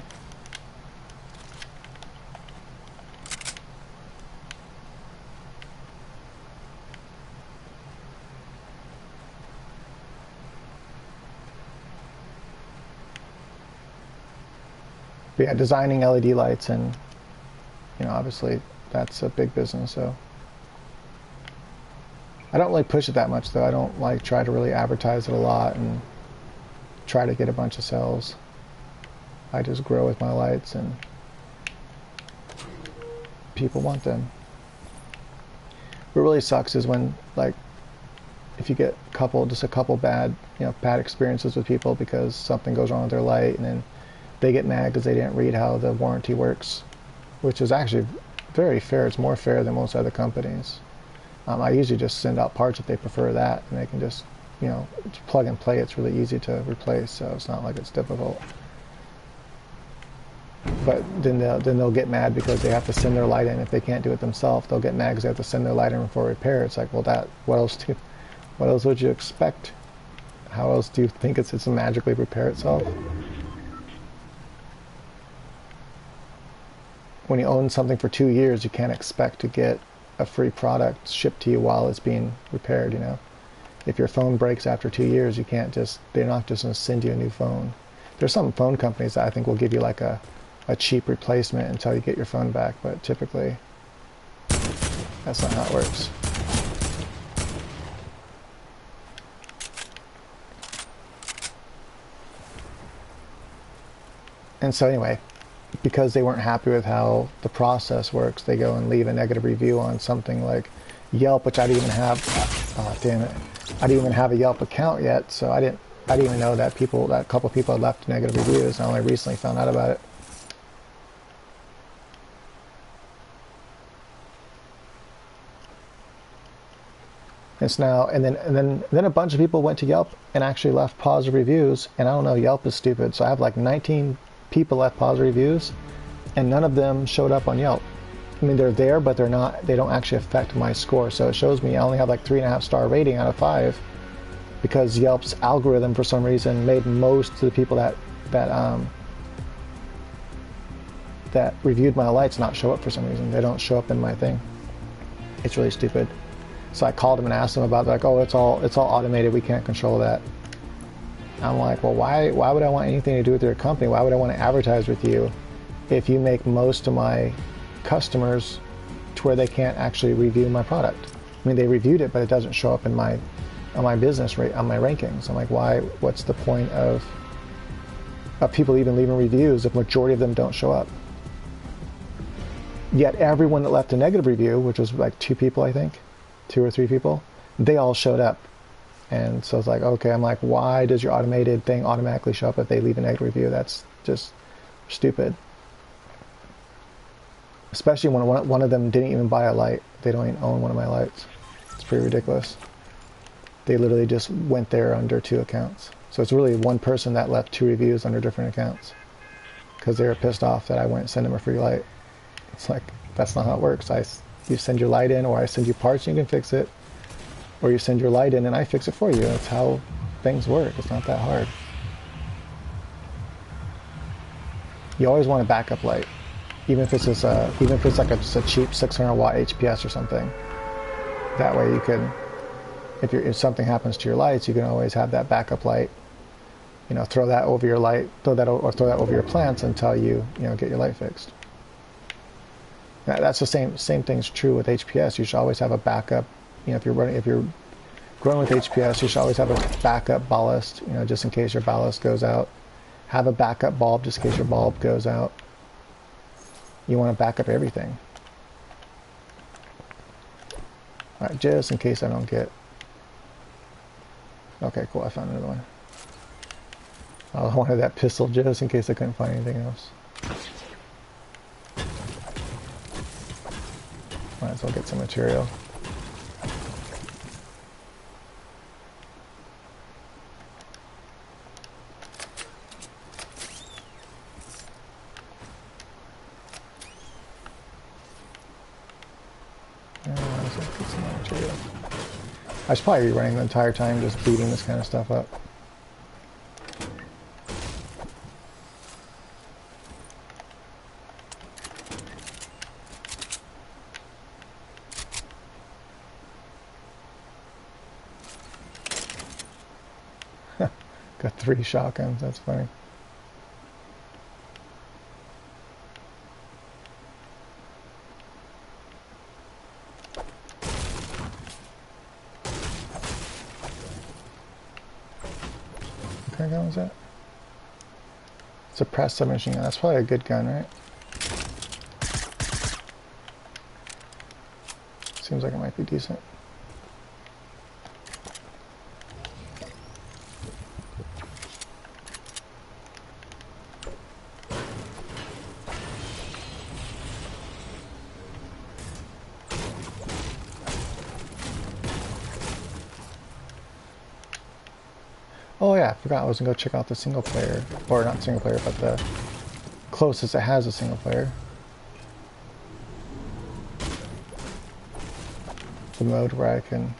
But yeah, designing LED lights, and you know, obviously that's a big business. So I don't really push it that much, though. I don't like try to really advertise it a lot and try to get a bunch of sales. I just grow with my lights, and people want them. What really sucks is when, like, if you get just a couple bad experiences with people because something goes wrong with their light, and then they get mad because they didn't read how the warranty works, which is actually very fair. It's more fair than most other companies. I usually just send out parts if they prefer that, and they can just you know, it's plug and play. It's really easy to replace, so it's not like it's difficult. But then they'll get mad because they have to send their light in. If they can't do it themselves, they'll get mad because they have to send their light in for repair. It's like, well, what else would you expect? How else do you think it's to magically repair itself? When you own something for 2 years, you can't expect to get a free product shipped to you while it's being repaired, you know? If your phone breaks after 2 years, they're not just going to send you a new phone. There's some phone companies that I think will give you like a cheap replacement until you get your phone back, but typically that's not how it works. And so anyway, because they weren't happy with how the process works, they go and leave a negative review on something like Yelp, which I didn't even have. Oh, damn it! I didn't even have a Yelp account yet, so I didn't even know that a couple people had left negative reviews. And I only recently found out about it. It's now, and then a bunch of people went to Yelp and actually left positive reviews. And I don't know, Yelp is stupid. So I have like 19 people left positive reviews, and none of them showed up on Yelp. I mean, they're there, but they don't actually affect my score. So it shows me I only have like 3.5 star rating out of 5 because Yelp's algorithm for some reason made most of the people that reviewed my lights not show up for some reason. They don't show up in my thing. It's really stupid. So I called them and asked them about it. Like, oh, it's all automated. We can't control that. I'm like, well, why would I want anything to do with your company? Why would I want to advertise with you if you make most of my customers to where they can't actually review my product? I mean, they reviewed it, but it doesn't show up on my business rate, on my rankings. I'm like, why? What's the point of people even leaving reviews if majority of them don't show up? Yet everyone that left a negative review, which was like 2 people, I think, 2 or 3 people, they all showed up. And so it's like, okay, I'm like, why does your automated thing automatically show up if they leave a negative review? That's just stupid. Especially when one of them didn't even buy a light. They don't even own one of my lights. It's pretty ridiculous. They literally just went there under 2 accounts. So it's really one person that left 2 reviews under different accounts because they were pissed off that I wouldn't send them a free light. It's like, that's not how it works. You send your light in, or I send you parts and you can fix it. Or you send your light in and I fix it for you. That's how things work. It's not that hard. You always want a backup light, even if it's like just a cheap 600 watt HPS or something. That way you can, if something happens to your lights, you can always have that backup light. You know, throw that over your light, throw that over your plants until you get your light fixed. Now, that's the same thing's true with HPS. You should always have a backup. You know, if you're growing with HPS, you should always have a backup ballast, just in case your ballast goes out. Have a backup bulb just in case your bulb goes out. You want to back up everything. All right, just in case I don't get... Okay, cool, I found another one. I wanted that pistol just in case I couldn't find anything else. Might as well get some material. I should probably be running the entire time just beating this kind of stuff up. Got 3 shotguns, that's funny. What kind of gun was that? Suppressed submachine gun. That's probably a good gun, right? Seems like it might be decent. Oh yeah, I forgot I was gonna go check out the single player, or not single player, but the closest it has a single player. The mode where I can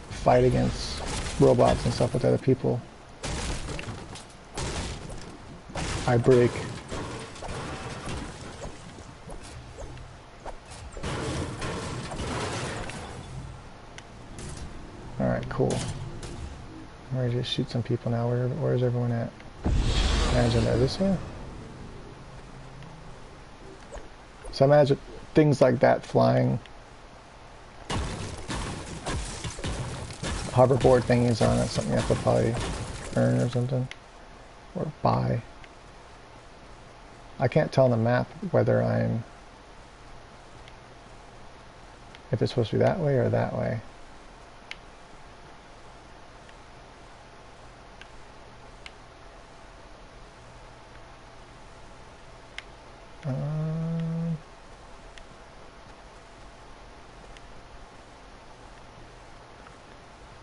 fight against robots and stuff with other people. I break. Alright, cool. I'm ready to shoot some people now. Where's everyone at? Imagine they're this way. So imagine things like that flying. Hoverboard thingies on it, something you have to probably earn or something. Or buy. I can't tell on the map whether I'm... if it's supposed to be that way or that way.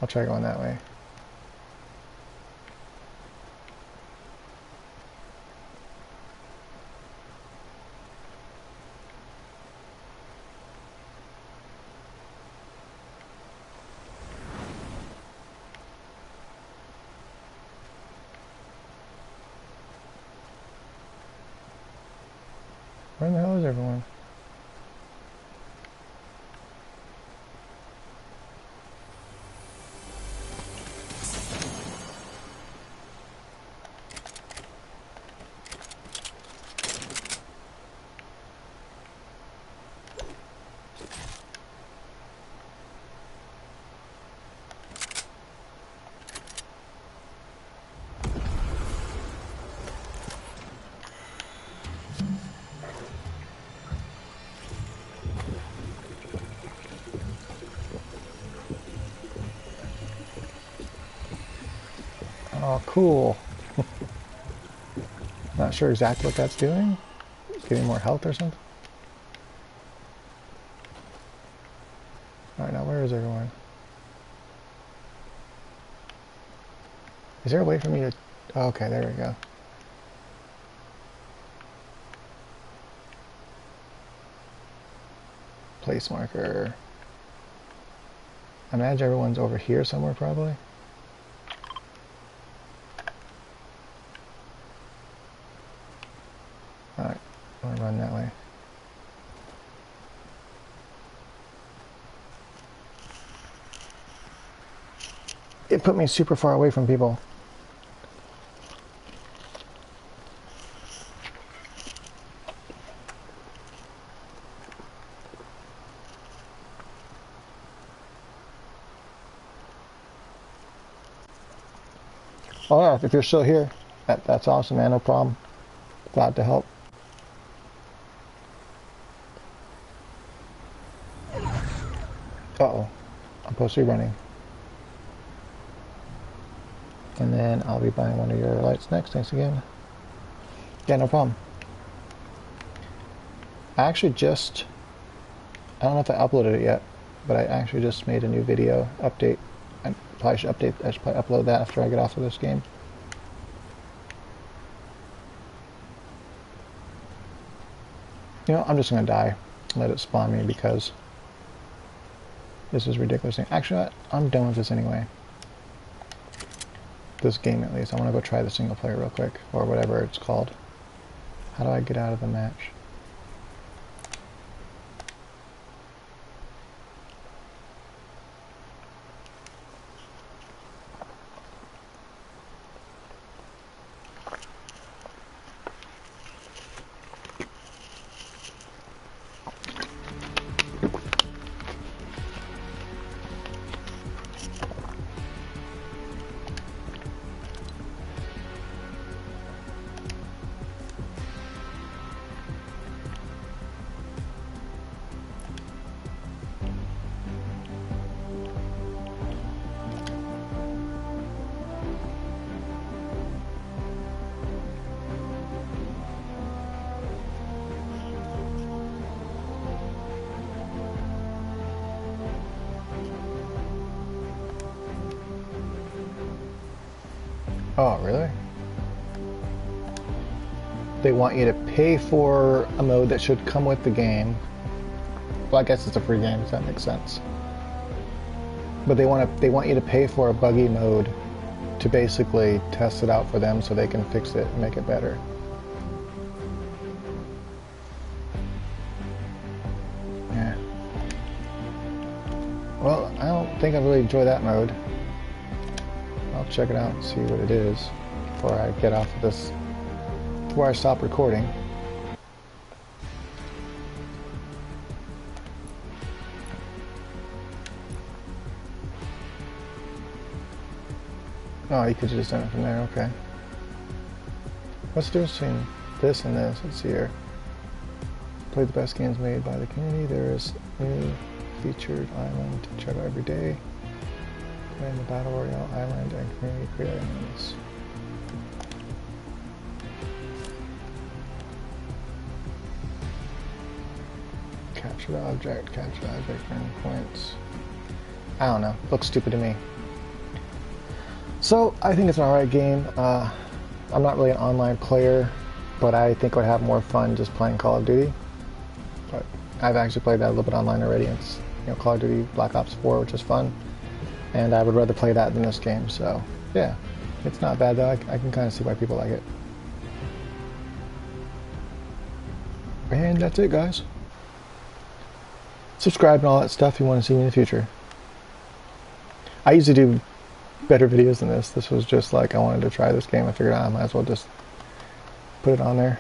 I'll try going that way. Where in the hell is everyone? Oh, cool. Not sure exactly what that's doing. Getting more health or something. Alright, now where is everyone? Is there a way for me to... oh, okay, there we go. Place marker. I imagine everyone's over here somewhere, probably. Alright, I'm gonna run that way. It put me super far away from people. Oh yeah, if you're still here, that's awesome, man, no problem. Glad to help. Uh-oh, I'm supposed to be running. And then I'll be buying one of your lights next, thanks again. Yeah, no problem. I actually just, I don't know if I uploaded it yet, but I actually just made a new video update. I probably should upload that after I get off of this game. You know, I'm just gonna die. Let it spawn me because this is ridiculous. Actually, I'm done with this anyway. This game at least. I want to go try the single player real quick, or whatever it's called. How do I get out of the match? Oh, really? They want you to pay for a mode that should come with the game. Well, I guess it's a free game, so that makes sense. But they want you to pay for a buggy mode to basically test it out for them so they can fix it and make it better. Yeah. Well, I don't think I really enjoy that mode. I'll check it out and see what it is before I get off of this, before I stop recording. Oh, you could have just done it from there, okay. What's the difference between this and this? Let's see here. Play the best games made by the community. There is new featured island to check out every day. Play in the Battle Royale island and community create islands. Capture the object, earn points. I don't know, looks stupid to me. So, I think it's an alright game. I'm not really an online player, but I think I would have more fun just playing Call of Duty. But I've actually played that a little bit online already. It's, you know, Call of Duty Black Ops 4, which is fun. And I would rather play that than this game, so yeah. It's not bad though, I can kind of see why people like it. And that's it, guys. Subscribe and all that stuff if you want to see me in the future. I usually do better videos than this. This was just like, I wanted to try this game. I figured I might as well just put it on there.